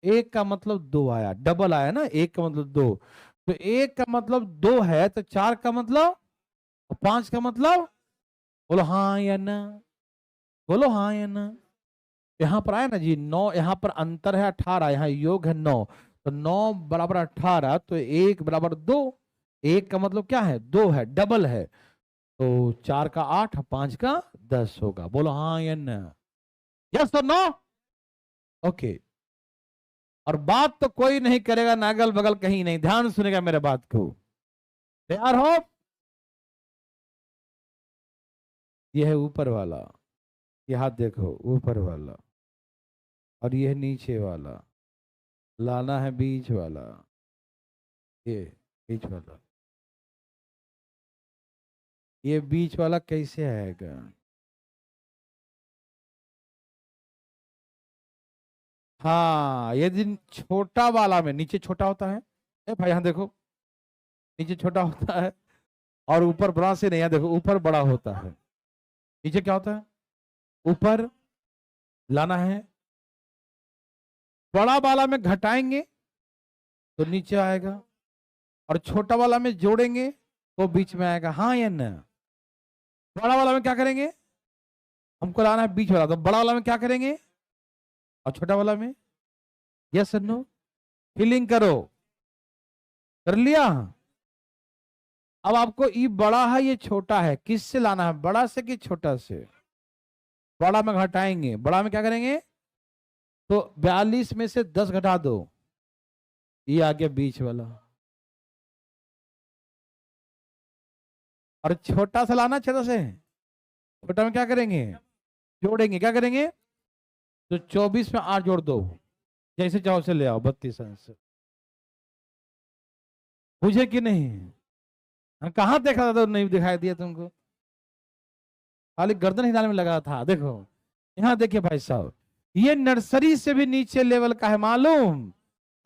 1 का मतलब 2 आया, डबल आया ना। 1 का मतलब 2, तो 1 का मतलब 2 है, तो 4 का मतलब, 5 का मतलब। बोलो हाँ या ना। बोलो हाँ या ना। यहां पर आया ना जी 9, यहां पर अंतर है 18, यहाँ योग है 9, तो 9 बराबर 18, तो 1 बराबर 2। 1 का मतलब क्या है? 2 है, डबल है। तो 4 का 8, 5 का 10 होगा। बोलो हाँ या ना, यस और नो। ओके, और बात तो कोई नहीं करेगा, नागल बगल कहीं नहीं, ध्यान सुनेगा मेरे बात को। तैयार हो? ये है ऊपर वाला, ये हाथ देखो ऊपर वाला, और ये है नीचे वाला, लाना है बीच वाला, ये बीच वाला। ये बीच वाला कैसे आएगा? हाँ, यदि छोटा वाला में नीचे छोटा होता है, ए भाई यहाँ देखो, नीचे छोटा होता है और ऊपर बड़ा से नहीं, यहाँ देखो ऊपर बड़ा होता है, नीचे क्या होता है? ऊपर लाना है, बड़ा वाला में घटाएंगे तो नीचे आएगा, और छोटा वाला में जोड़ेंगे तो बीच में आएगा। हाँ या ना? बड़ा वाला में क्या करेंगे? हमको लाना है बीच वाला, तो बड़ा वाला में क्या करेंगे और छोटा वाला में? यस और नो? फीलिंग करो। कर लिया? अब आपको ये बड़ा है ये छोटा है, किससे लाना है, बड़ा से कि छोटा से? बड़ा में घटाएंगे, बड़ा में क्या करेंगे? तो 42 में से 10 घटा दो, ये आ गया बीच वाला। और छोटा सा लाना, छोटा से छोटा में क्या करेंगे? जोड़ेंगे, क्या करेंगे? तो 24 में 8 जोड़ दो, जैसे चाहो से ले आओ, 32 आंसर। बुझे कि नहीं? कहाँ देखा था तो नहीं दिखाई दिया तुमको? खाली गर्दन हिलाने में लगा था। देखो यहाँ देखिए भाई साहब, ये नर्सरी से भी नीचे लेवल का है, मालूम?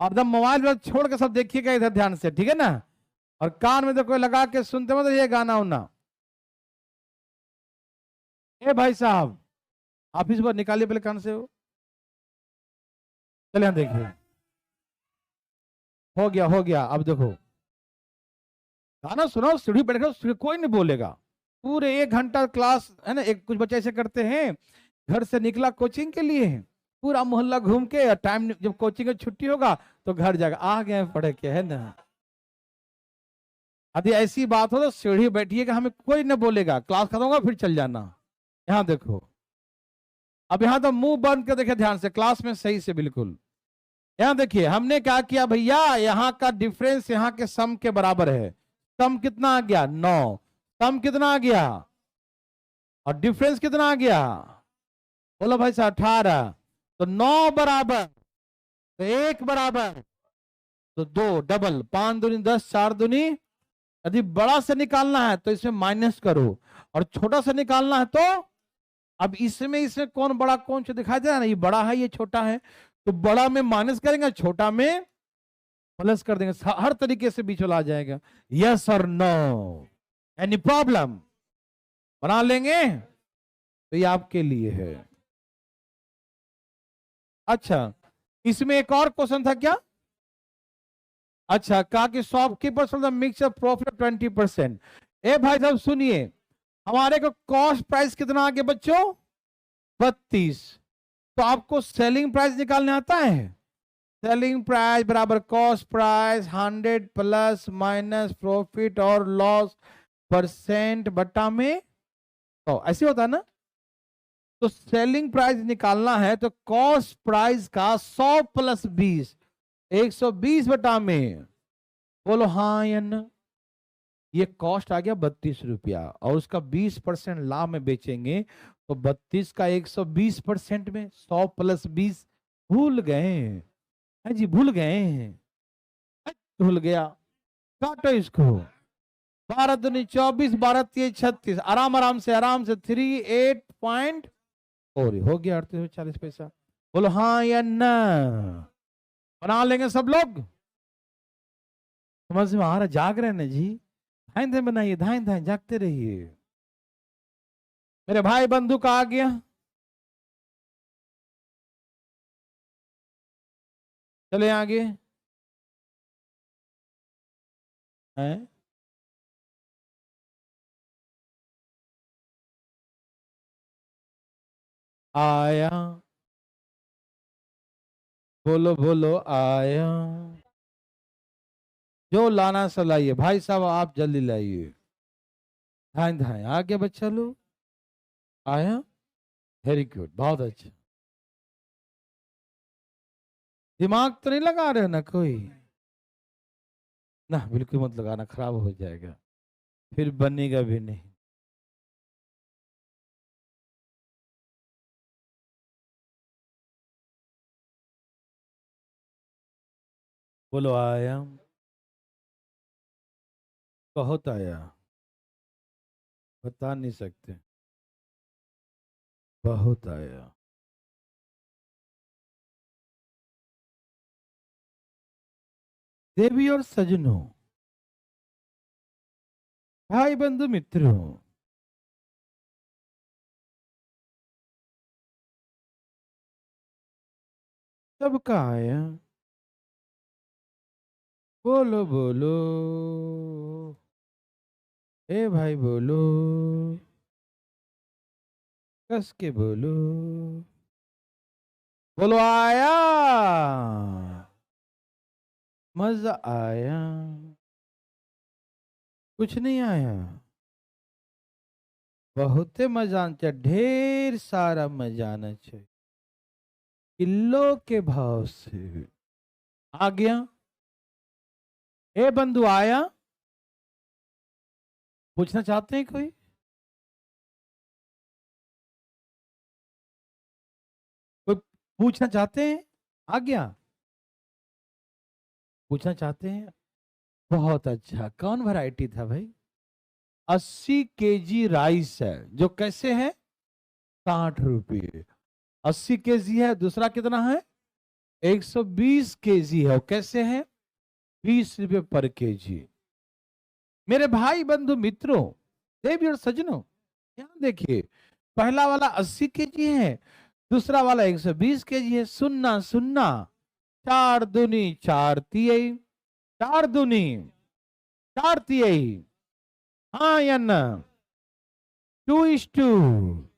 और जब मोबाइल पर छोड़ के सब देखिएगा इधर ध्यान से, ठीक है ना? और कान में तो कोई लगा के सुनते मत ये गाना उना। ए भाई साहब, आप इस बार निकालिए पहले कान से हो। चले यहाँ देखिए, हो गया हो गया। अब देखो गाना सुनो, सीढ़ी बैठ कर, कोई नहीं बोलेगा। पूरे 1 घंटा क्लास है ना, एक कुछ बच्चे ऐसे करते हैं, घर से निकला कोचिंग के लिए, पूरा मोहल्ला घूम के, टाइम जब कोचिंग की छुट्टी होगा तो घर जाएगा, आ गए पढ़ के, है ना? यदि ऐसी बात हो तो सीढ़ी बैठिएगा, हमें कोई न बोलेगा, क्लास खत्म होगा फिर चल जाना। यहाँ देखो, अब यहाँ तो मुंह बंद कर देखे ध्यान से, क्लास में सही से बिल्कुल। यहाँ देखिए हमने क्या किया भैया, यहाँ का डिफरेंस यहाँ के सम के बराबर है। सम कितना आ गया? 9। सम कितना आ गया और डिफरेंस कितना आ गया? बोलो भाई साहब 18। तो 9 बराबर, तो 1 बराबर, तो 2 डबल, 5 दूनी 10, 4 दूनी। यदि बड़ा से निकालना है तो इसमें माइनस करो, और छोटा से निकालना है तो अब इसमें कौन बड़ा कौन सा दिखाई दे रहा है ना, ये बड़ा है ये छोटा है, तो बड़ा में माइनस करेंगे, छोटा में प्लस कर देंगे, हर तरीके से बीच वाला आ जाएगा। यस और नो? Any problem? बना लेंगे तो ये आपके लिए है। अच्छा, इसमें एक और क्वेश्चन था क्या? अच्छा, कहा कि shopkeepers from the mix of profit 20%। ए भाई साहब सुनिए, हमारे को कॉस्ट प्राइस कितना आ गया बच्चों? 32। तो आपको सेलिंग प्राइस निकालने आता है? सेलिंग प्राइस बराबर cost price 100 plus minus profit और लॉस परसेंट बटा में, तो ऐसे होता है ना? तो सेलिंग प्राइस निकालना है तो कॉस्ट प्राइस का 100 प्लस 20, 120 बटा में। बोलो हाँ या ना? ये कॉस्ट आ गया 32 रुपया, और उसका 20% लाभ में बेचेंगे, तो 32 का 120% में 100 प्लस 20। भूल गए? है जी, भूल गए? भूल गया? काटो इसको। 12 दूनी 24, 12 3 36, आराम आराम से, आराम से 38 और हो गया 38 पैसा। बोलो हाँ या ना? बना लेंगे सब लोग? समझ में आ रहा? जाग रहे ना जी? धाइन धाइन बनाइए, धाइन धाइन जागते रहिए। मेरे भाई बंधु का आ गया, चले आगे। हैं? आया? बोलो बोलो आया? जो लाना सब लाइए भाई साहब, आप जल्दी लाइए। धाए धाए आ गया बच्चा लोग, आया, वेरी गुड, बहुत अच्छा। दिमाग तो नहीं लगा रहे ना कोई, ना बिल्कुल मत लगाना, खराब हो जाएगा, फिर बनेगा भी नहीं। बोलो आया, बहुत आया, बता नहीं सकते, बहुत आया। देवी और सजनों, भाई बंधु मित्रों, सबका आया, बोलो बोलो, ए भाई बोलो, कस के बोलो, बोलो आया, मजा आया, कुछ नहीं आया, बहुत मजा आना चाहिए, ढेर सारा मजा आना चाहिए, किलो के भाव से आ गया। ए बंधु आया, पूछना चाहते हैं कोई? कोई पूछना चाहते हैं? आ गया, पूछना चाहते हैं? बहुत अच्छा, कौन वैरायटी था भाई? 80 kg राइस है, जो कैसे है? 60 रुपये। 80 kg है, दूसरा कितना है? 120 kg है, वो कैसे है? 20 रुपये पर केजी। मेरे भाई बंधु मित्रों, देवी और सजनों, यहाँ देखिए, पहला वाला 80 kg है, दूसरा वाला 120 kg है। सुनना सुनना, 4 दूनी 4 तियई, 4 दूनी 4 तियई, हाँ या ना? 2:2,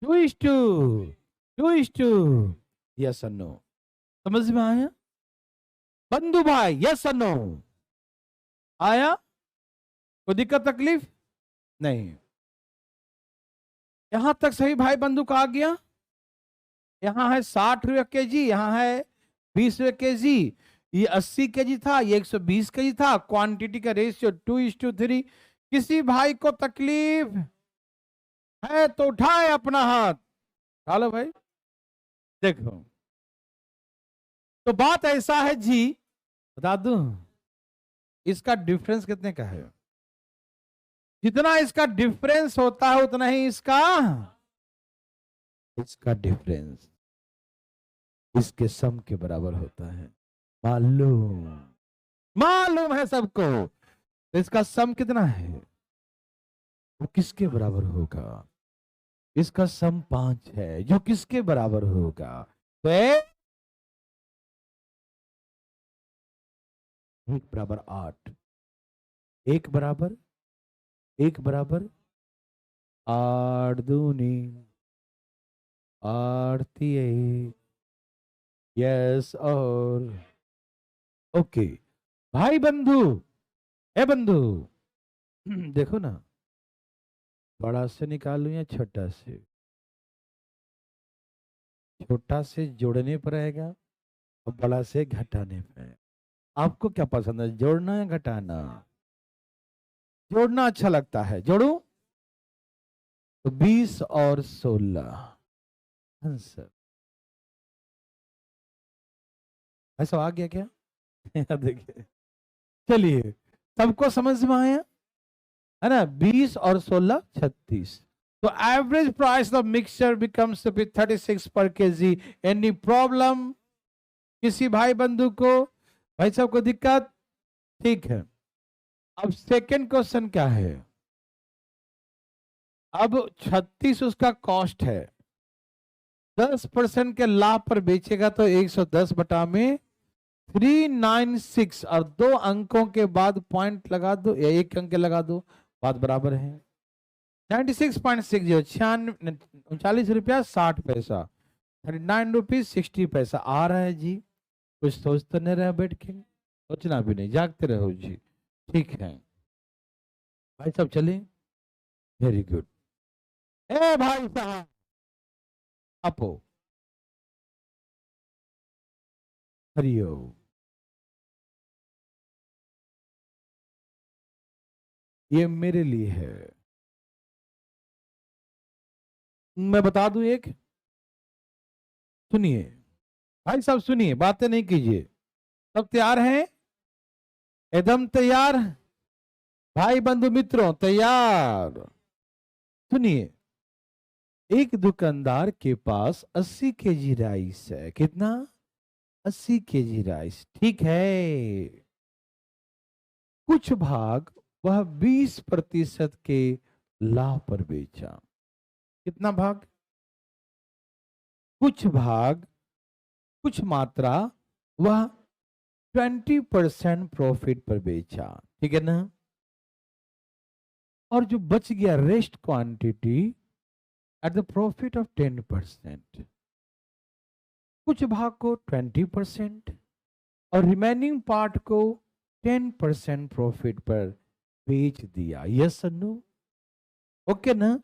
2:2, 2:2, यस और नो? समझ में आया बंधु भाई? यस और नो? आया? कोई दिक्कत तकलीफ नहीं? यहां तक सही भाई बंधु का आ गया। यहाँ है 60 रुपये kg, यहाँ है 20 रुपये kg। ये 80 kg था, ये 120 kg था। क्वांटिटी का रेशियो 2:3। किसी भाई को तकलीफ है तो उठाए अपना हाथ, डालो भाई। देखो, तो बात ऐसा है जी, बता दूं, इसका डिफरेंस कितने का है? जितना इसका डिफरेंस होता है उतना ही इसका डिफरेंस इसके सम के बराबर होता है। मालूम मालूम है सबको? तो इसका सम कितना है? वो किसके बराबर होगा? इसका सम 5 है, जो किसके बराबर होगा? तो 1 = 8, 1 = 8 दूनी 8 तियई, यस और ओके। भाई बंधु, ए बंधु, देखो ना, बड़ा से निकालू या छोटा से? छोटा से जोड़ने पर आएगा और बड़ा से घटाने पर। आपको क्या पसंद है, जोड़ना या घटाना? जोड़ना अच्छा लगता है, जोड़ू? तो 20 और 16 आंसर। ऐसा आ गया क्या? देखिए, चलिए, सबको समझ में आया है ना? 20 और 16 36। तो average price of mixture becomes 36 पर केजी। एनी प्रॉब्लम किसी भाई बंधु को? भाई साहब को दिक्कत? ठीक है। अब सेकंड क्वेश्चन क्या है? अब 36 उसका कॉस्ट है, 10% के लाभ पर बेचेगा तो 110 बटा में 396, और 2 अंकों के बाद पॉइंट लगा दो या 1 अंक लगा दो, बात बराबर है। 96.60, 39 रुपया 60 पैसा, 39 रुपीज 60 पैसा आ रहा है जी। कुछ सोच तो नहीं रहे बैठ के? सोचना भी नहीं, जागते रहो जी। ठीक है भाई साहब, चलिए वेरी गुड। ए भाई साहब, अपो, हरिओम। ये मेरे लिए है। मैं बता दूं एक, सुनिए भाई साहब, सुनिए, बातें नहीं कीजिए। सब तैयार हैं? एकदम तैयार? भाई बंधु मित्रों तैयार? सुनिए, एक दुकानदार के पास 80 केजी राइस है। कितना? 80 केजी राइस, ठीक है। कुछ भाग वह 20% के लाभ पर बेचा। कितना भाग? कुछ भाग, कुछ मात्रा वह 20% प्रॉफिट पर बेचा, ठीक है ना? और जो बच गया rest quantity at the profit of 10%। कुछ भाग को 20% और रिमेनिंग पार्ट को 10% प्रॉफिट पर बेच दिया। यस और नो? ओके ना?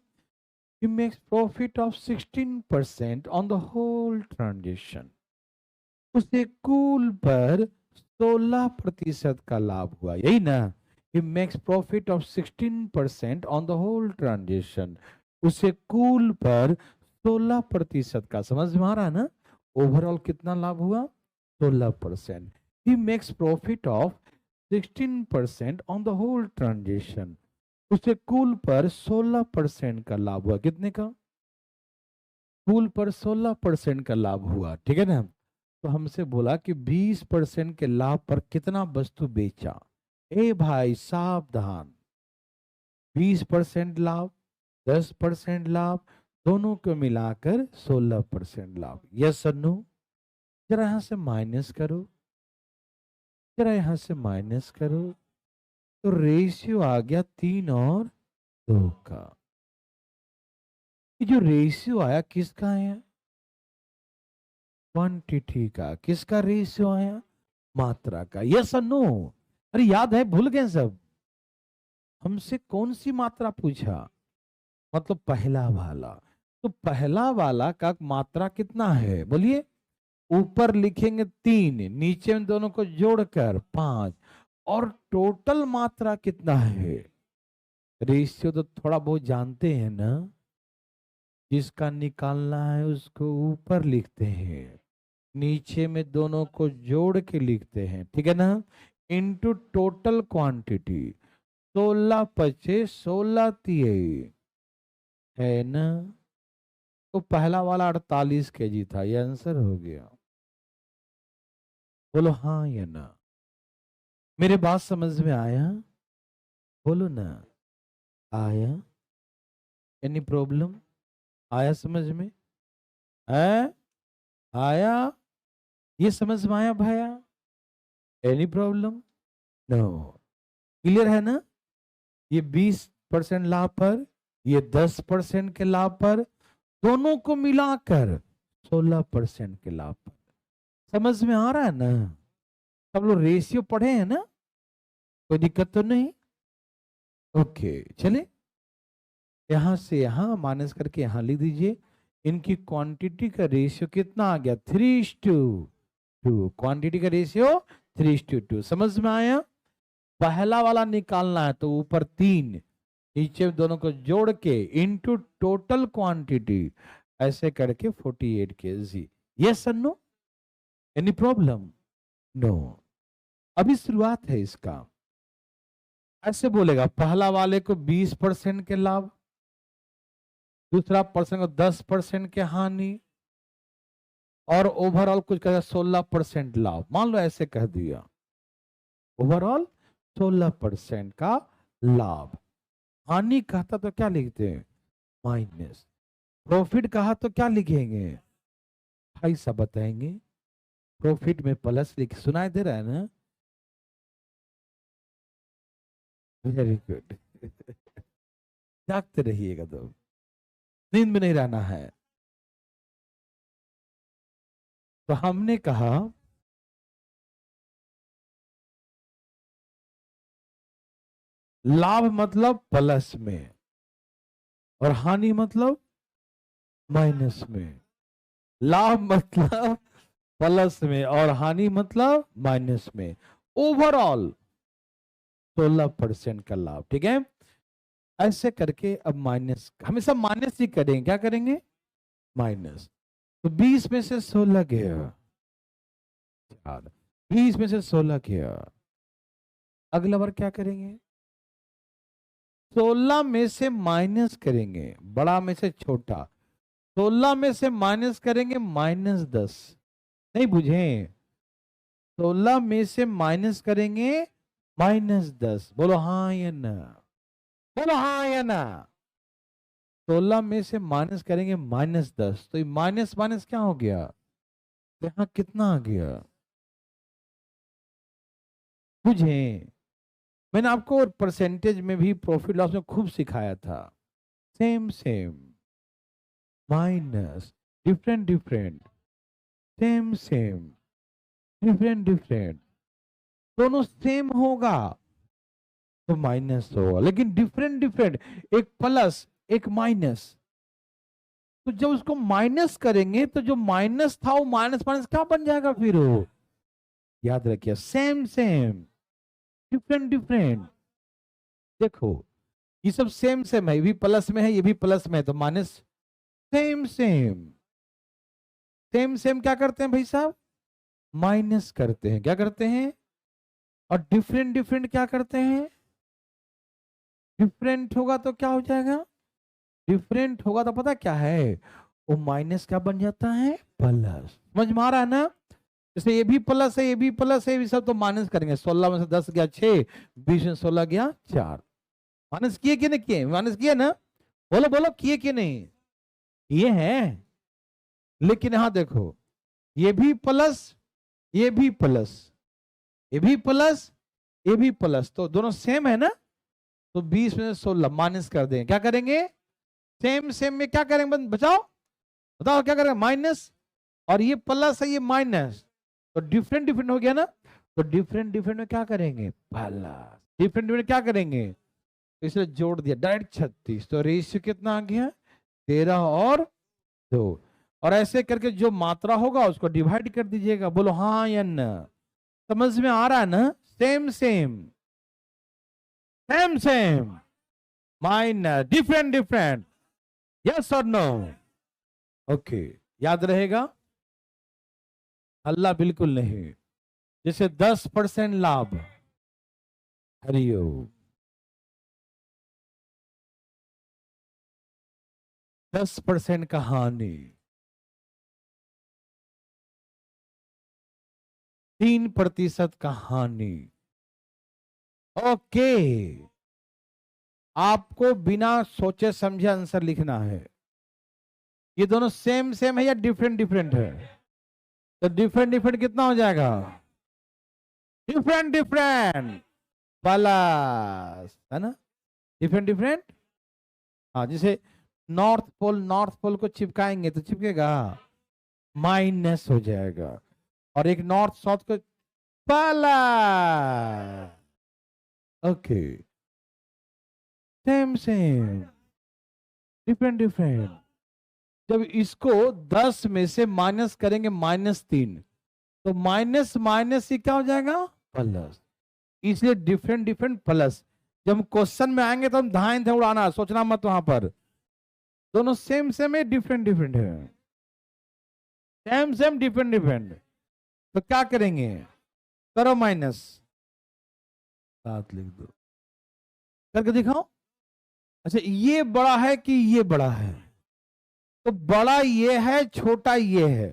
He makes profit of 16% on the whole transaction. उसे कुल पर 16% का लाभ हुआ, यही ना? He makes profit of 16% on the whole transaction. उसे कुल पर 16% का, समझ में आ रहा है ना? ओवरऑल कितना लाभ हुआ? 16%। He makes profit of 16% on the whole transaction. उसे कुल पर 16% का लाभ हुआ। कितने का? कुल पर 16% का लाभ हुआ, ठीक है ना? तो हमसे बोला कि 20% के लाभ पर कितना वस्तु बेचा। ए भाई सावधान, 20% लाभ, 10% लाभ, दोनों को मिलाकर 16% लाभ। यस और नो? जरा यहां से माइनस करो, जरा यहां से माइनस करो, तो रेशियो आ गया 3 और 2 का। ये जो रेशियो आया किसका है? क्वांटिटी का। किसका रेशियो आया? मात्रा का। यस और नो? अरे याद है, भूल गए सब? हमसे कौन सी मात्रा पूछा? मतलब पहला वाला। तो पहला वाला का मात्रा कितना है बोलिए? ऊपर लिखेंगे 3, नीचे में दोनों को जोड़कर 5, और टोटल मात्रा कितना है? रेशियो तो थोड़ा बहुत जानते हैं ना? जिसका निकालना है उसको ऊपर लिखते हैं, नीचे में दोनों को जोड़ के लिखते हैं, ठीक है ना? Into total quantity. 16 पचे 16 तिये, है ना? तो पहला वाला 48 केजी था, ये आंसर हो गया। बोलो हाँ या ना? मेरे बात समझ में आया? बोलो ना। आया? Any problem? आया समझ में? है? आया? ये समझ में आया भैया? Any problem? नो। क्लियर है ना? ये 20% लाभ पर, ये 10% के लाभ पर, दोनों को मिलाकर 16% के लाभ पर। समझ में आ रहा है ना? सब लोग रेशियो पढ़े हैं ना? कोई दिक्कत तो नहीं? ओके, चले यहां से यहां माइनस करके यहां लिख दीजिए। इनकी क्वांटिटी का रेशियो कितना आ गया? 3:2। क्वांटिटी का रेशियो 3:2। समझ में आया? पहला वाला निकालना है तो ऊपर 3, नीचे दोनों को जोड़ के इनटू टोटल क्वांटिटी, ऐसे करके 48 केजी। यस और नो? Any problem? नो। अभी शुरुआत है इसका। ऐसे बोलेगा, पहला वाले को 20% के लाभ, दूसरा पर्सन को 10% के हानि, और ओवरऑल कुछ कहेगा 16% लाभ। मान लो ऐसे कह दिया, ओवरऑल 16% का लाभ। हानि कहता तो क्या लिखते हैं? माइनस। प्रॉफिट कहा तो क्या लिखेंगे? भाई साहब बताएंगे। प्रॉफिट में प्लस लिख, सुनाई दे रहा है ना? Very good. जागते रहिएगा, तो नींद में नहीं रहना है। तो हमने कहा लाभ मतलब प्लस में, और हानि मतलब माइनस में, लाभ मतलब प्लस में और हानि मतलब माइनस में। ओवरऑल 16% का लाभ। ठीक है, ऐसे करके अब माइनस, हमेशा माइनस ही करेंगे। क्या करेंगे? माइनस। तो 20 में से 16 गया, 20 में से 16 गया। अगला बार क्या करेंगे? 16 में से माइनस करेंगे, बड़ा में से छोटा। 16 में से माइनस करेंगे -10। नहीं बुझे? 16 में से माइनस करेंगे -10। बोलो हाँ या ना, बोलो हाँ या ना। 16 में से माइनस करेंगे -10, तो ये माइनस माइनस क्या हो गया? तो यहाँ कितना आ गया? बुझे? मैंने आपको परसेंटेज में भी, प्रॉफिट लॉस में खूब सिखाया था। Same same, minus, different different, same same, different different. दोनों सेम होगा तो माइनस होगा, लेकिन डिफरेंट डिफरेंट, एक प्लस एक माइनस। तो जब उसको माइनस करेंगे तो जो माइनस था वो माइनस माइनस क्या बन जाएगा फिर? वो याद रखिए, सेम सेम, डिफरेंट डिफरेंट। देखो ये सब सेम सेम है, ये भी प्लस में है, ये भी प्लस में है, तो minus. Same same, same same क्या करते हैं भाई साहब? माइनस करते हैं। क्या करते हैं? और डिफरेंट डिफरेंट क्या करते हैं? डिफरेंट होगा तो क्या हो जाएगा? डिफरेंट होगा तो पता क्या है? वो माइनस क्या बन जाता है? प्लस। समझ में आ रहा है ना? जैसे ये भी प्लस है, ये भी प्लस है, ये भी सब तो माइनस करेंगे। 16 में से 10 गया 6, 20 में 16 गया 4। माइनस किए कि नहीं किए? माइनस किए ना? बोलो बोलो, किए कि नहीं? ये है। लेकिन यहां देखो, ये भी प्लस, ये भी प्लस, ये भी प्लस, ये भी प्लस, तो दोनों सेम है ना? तो 20 में 16 माइनस कर देंगे। क्या करेंगे? सेम सेम में क्या करेंगे? बचाओ, बताओ क्या करेंगे? माइनस। और ये प्लस है, ये माइनस, तो डिफरेंट डिफरेंट हो गया ना? तो डिफरेंट डिफरेंट में क्या करेंगे? प्लस। डिफरेंट डिफरेंट क्या करेंगे? तो इसलिए जोड़ दिया डायरेक्ट 36। तो रेशियो कितना आ गया? 13 और 2। और ऐसे करके जो मात्रा होगा उसको डिवाइड कर दीजिएगा। बोलो हाँ या ना? समझ में आ रहा है ना? Same same, same same, minus, different different, yes और नो? ओके, याद रहेगा? अल्लाह बिल्कुल नहीं। जैसे 10% लाभ, हरिओम, 10% का हानि, 3% का हानि। ओके, आपको बिना सोचे समझे आंसर लिखना है। ये दोनों सेम सेम है या डिफरेंट डिफरेंट है? तो डिफरेंट डिफरेंट कितना हो जाएगा? डिफरेंट डिफरेंट प्लस, है ना? Different different. हाँ, जैसे नॉर्थ पोल को चिपकाएंगे तो चिपकेगा, माइनस हो जाएगा। और एक नॉर्थ साउथ को plus. Okay, same same, different different. जब इसको 10 में से माइनस करेंगे -3, तो माइनस माइनस ये क्या हो जाएगा? प्लस। इसलिए डिफरेंट डिफरेंट प्लस। जब हम क्वेश्चन में आएंगे तो हम धाएं थे उड़ाना, सोचना मत वहां पर। दोनों सेम सेम है, डिफरेंट डिफरेंट है? Same same, different different. तो क्या करेंगे? करो माइनस, 7 लिख दो, करके दिखाओ। अच्छा, ये बड़ा है कि ये बड़ा है? तो बड़ा ये है, छोटा ये है।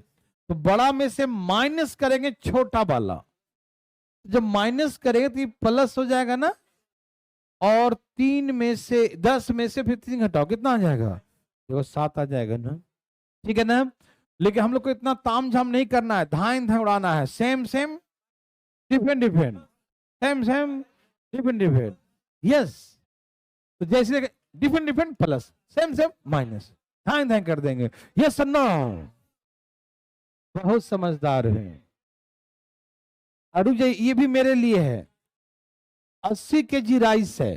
तो बड़ा में से माइनस करेंगे छोटा वाला। जब माइनस करेंगे तो ये प्लस हो जाएगा ना? और 3 में से 10 में से फिर 3 घटाओ, कितना आ जाएगा? देखो 7 आ जाएगा ना? ठीक है ना? लेकिन हम लोग को इतना ताम झाम नहीं करना है, धाएं धाएं उड़ाना है। Same same, different different, same same, different different. Yes. तो जैसे different different plus, same same minus, धाएं धाएं कर देंगे। यस और नो? बहुत समझदार हैं। अरुण जी, ये भी मेरे लिए है। 80 kg राइस है,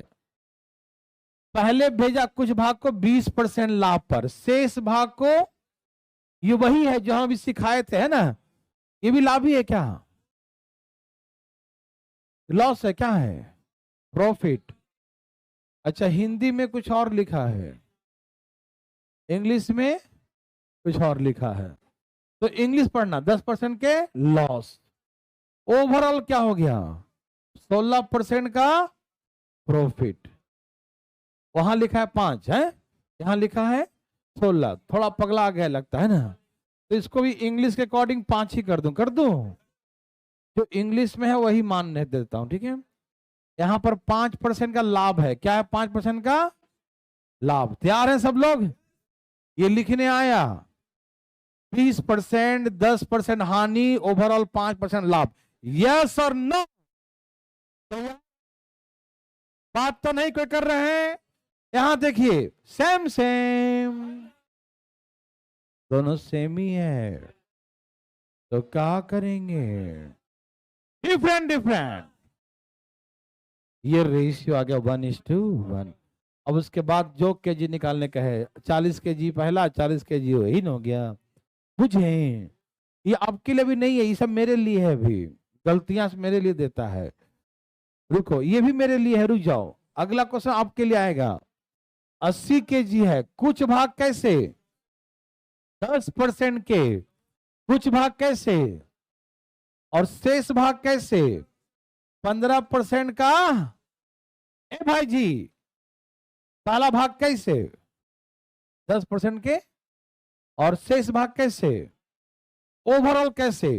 पहले भेजा कुछ भाग को 20% लाभ पर, शेष भाग को, ये वही है जो हम अभी सिखाए थे, है ना, ये भी लाभ ही है क्या, लॉस है, क्या है, प्रॉफिट। अच्छा, हिंदी में कुछ और लिखा है, इंग्लिश में कुछ और लिखा है, तो इंग्लिश पढ़ना, 10% के लॉस। ओवरऑल क्या हो गया, 16% का प्रॉफिट। वहां लिखा है 5 है, यहां लिखा है 16, थोड़ा पगला गया लगता है ना, तो इसको भी इंग्लिश के अकॉर्डिंग 5 ही कर दूं, जो इंग्लिश में है वही मानने देता हूं, ठीक है। यहां पर 5% का लाभ है, क्या है, 5% का लाभ। तैयार है सब लोग, ये लिखने आया 20%, 10% हानि, ओवरऑल 5% लाभ, यस और नो। बात तो नहीं कोई कर रहे हैं, यहां देखिए सेम सेम, दोनों सेम ही है, तो क्या करेंगे, डिफरेंट डिफरेंट, ये रेशियो आ गया 1:1। अब उसके बाद जो केजी निकालने का है, 40 केजी पहला, 40 केजी वही हो गया, बुझे, ये आपके लिए भी नहीं है, ये सब मेरे लिए है, भी गलतियां मेरे लिए देता है, रुको ये भी मेरे लिए है, रुक जाओ, अगला क्वेश्चन आपके लिए आएगा। 80 केजी है, कुछ भाग कैसे, 10% के, कुछ भाग कैसे, और शेष भाग कैसे, 15% का, ए भाई जी, पहला भाग कैसे, 10% के, और शेष भाग कैसे, ओवरऑल कैसे,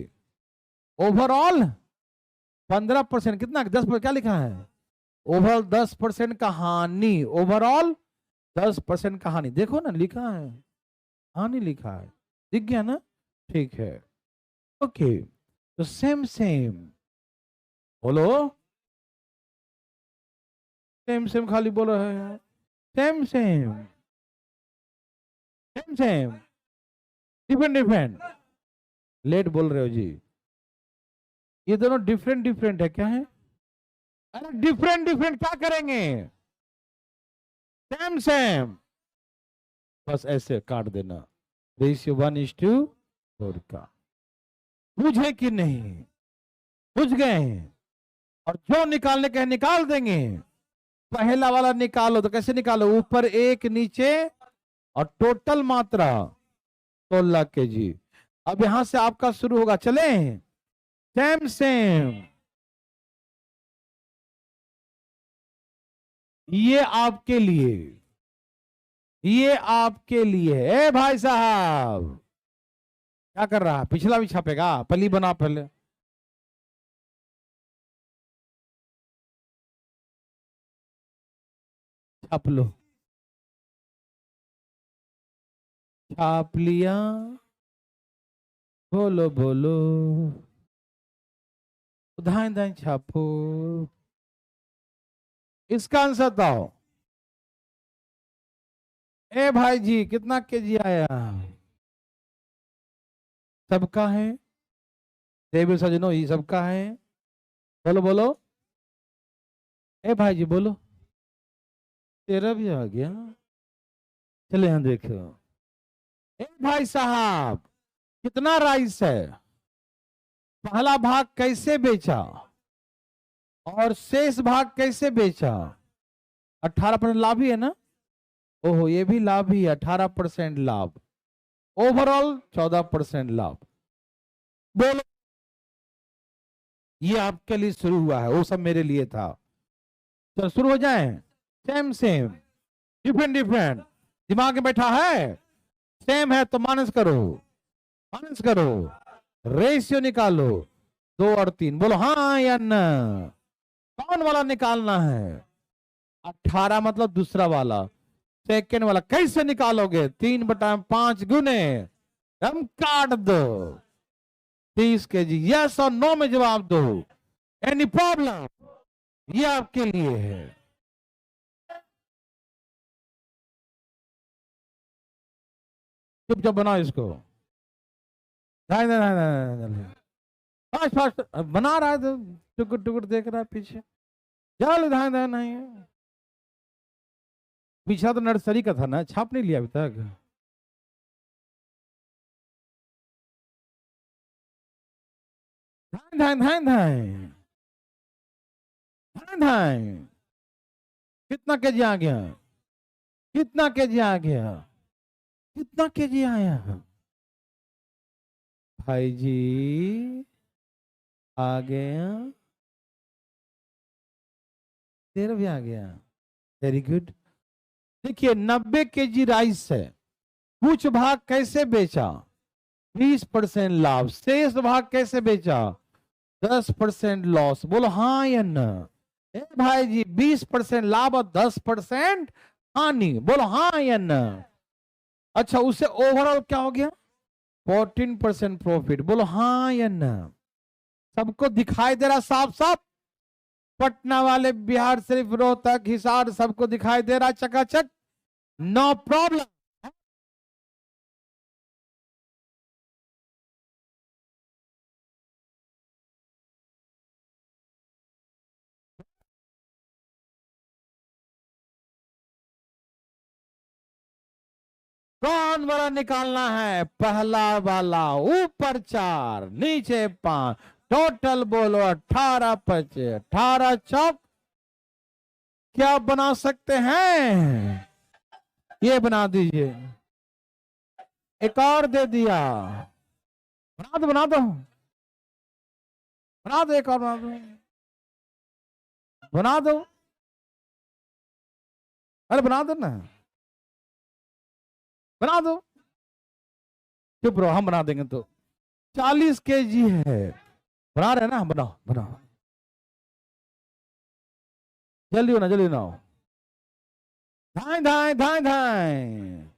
ओवरऑल 15%, कितना 10%, क्या लिखा है, ओवरऑल 10% का हानि, ओवरऑल 10% का हानि, देखो ना लिखा है, हानि लिखा है, दिख गया ना, ठीक है, ओके, तो सेम सेम बोलो, सेम सेम खाली बोल रहे हैं, same same, same same, different different, late बोल रहे हो जी, ये दोनों डिफरेंट डिफरेंट है, क्या है, अरे डिफरेंट डिफरेंट क्या करेंगे, सेम सेम, बस ऐसे काट देना, रेशियो 1:4 का, बुझे कि नहीं, बुझ गए, और जो निकालने के निकाल देंगे, पहला वाला निकालो, तो कैसे निकालो, ऊपर 1 नीचे, और टोटल मात्रा 16 केजी। अब यहां से आपका शुरू होगा, चले, सेम सेम, ये आपके लिए, ये आपके लिए है भाई साहब, क्या कर रहा है, पिछला भी छापेगा, पली बना पहले, छाप लो, छाप लिया, बोलो बोलो, दाएं दाएं छापो, इसका आंसर बताओ, ए भाई जी कितना केजी आया, सबका है, देवी सजनो ये सबका है, बोलो बोलो, ए भाई जी बोलो, तेरा भी आ गया, चले यहां देखो, ए भाई साहब कितना राइस है, पहला भाग कैसे बेचा, और शेष भाग कैसे बेचा, 18% लाभ ही है ना, ओहो ये भी लाभ ही है, 18% लाभ, ओवरऑल 14% लाभ, बोलो, ये आपके लिए शुरू हुआ है, वो सब मेरे लिए था, चलो शुरू हो जाए, सेम सेम, डिफरेंट डिफरेंट, दिमाग में बैठा है, सेम है तो माइनस करो, माइनस करो, रेशियो निकालो, 2 और 3, बोलो हाँ या ना, कौन वाला निकालना है, 18 मतलब दूसरा वाला, सेकेंड वाला कैसे निकालोगे, 3/5 गुने, हम काट दो, 30 केजी, यस और नो में जवाब दो, एनी प्रॉब्लम, ये आपके लिए है, चुपचाप बनाओ इसको, फास्ट फास्ट बना रहा है, तो टुकुर टुकुर देख रहा है पीछे, चल नहीं है, पिछला तो नर्सरी का था ना, छाप नहीं लिया अभी तक। धान धान धान धान धान धान। कितना केजी आ गया? कितना केजी आ गया? कितना केजी आया? भाई जी आ गया, तेरा भी आ गया। Very good. देखिए 90 केजी राइस है, कुछ भाग कैसे बेचा? 20% लाभ। शेष भाग कैसे बेचा? 10% लॉस। बोलो हाँ या ना? भाई जी 20% लाभ और 10% हानि। बोलो हाँ या ना? अच्छा, उससे ओवरऑल क्या हो गया? 14% प्रॉफिट। बोलो हाँ या ना? सबको दिखाई दे रहा साफ साफ? पटना वाले, बिहार शरीफ, रोहतक, हिसार, सबको दिखाई दे रहा चकाचक? No problem. कौन वाला निकालना है? पहला वाला। ऊपर 4 नीचे 5, टोटल बोलो 18 25, 18 चौक क्या बना सकते हैं? ये बना दीजिए। एक और दे दिया। बना दो बना दो बना दो, एक और बना दो, बना दो। अरे बना दो ना, बना दो। चुप रहो, हम बना देंगे। तो 40 केजी है, बना रहे ना? बनाओ बनाओ, जल्दी होना, जल्दी बनाओ। धाए धाए धाए धाए।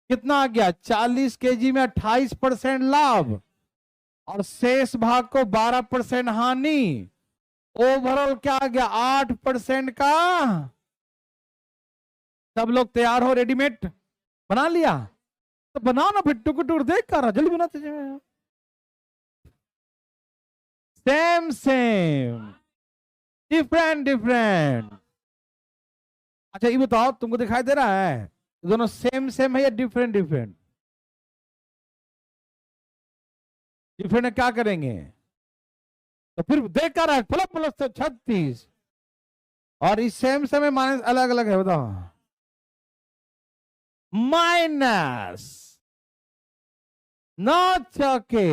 कितना आ गया? 40 केजी में 28% लाभ और शेष भाग को 12% हानि। ओवरऑल क्या आ गया? 8% का। सब लोग तैयार हो? रेडीमेड बना लिया? तो बनाओ ना फिर, टुक टुक देख कर जल्दी बनाते जाए। Same same, different different. अच्छा ये बताओ, तुमको दिखाई दे रहा है दोनों सेम सेम है या डिफरेंट डिफरेंट? डिफरेंट है, क्या करेंगे? तो फिर देख कर है प्लस प्लस तो 36, और इस सेम सेम में माइनस अलग अलग है। बताओ, माइनस नॉट चौके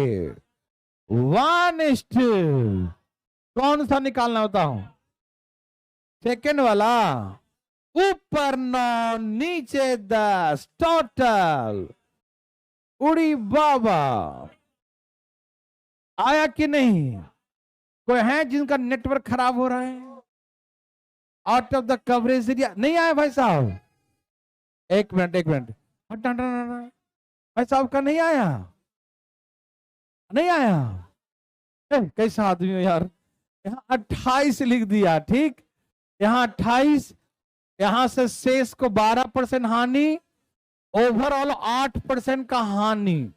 1:2। कौन सा निकालना होता हूं? सेकेंड वाला। ऊपर 9 नीचे 10, टोटल। उड़ी बाबा, आया कि नहीं? कोई है जिनका नेटवर्क खराब हो रहा है? Out of the coverage area नहीं आया भाई साहब? एक मिनट एक मिनट, भाई साहब का नहीं आया? नहीं आया? कैसा आदमी हो यार। यहाँ 28 लिख दिया, ठीक। यहाँ 28, यहां से शेष को 12% हानि, ओवरऑल 8% का हानि।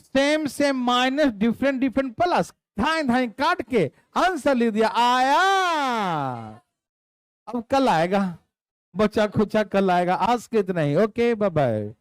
Same same minus, different different plus, धाए धाए काट के आंसर लिख दिया। आया। अब कल आएगा, बचा खुचा कल आएगा, आज के इतना ही। Okay bye bye.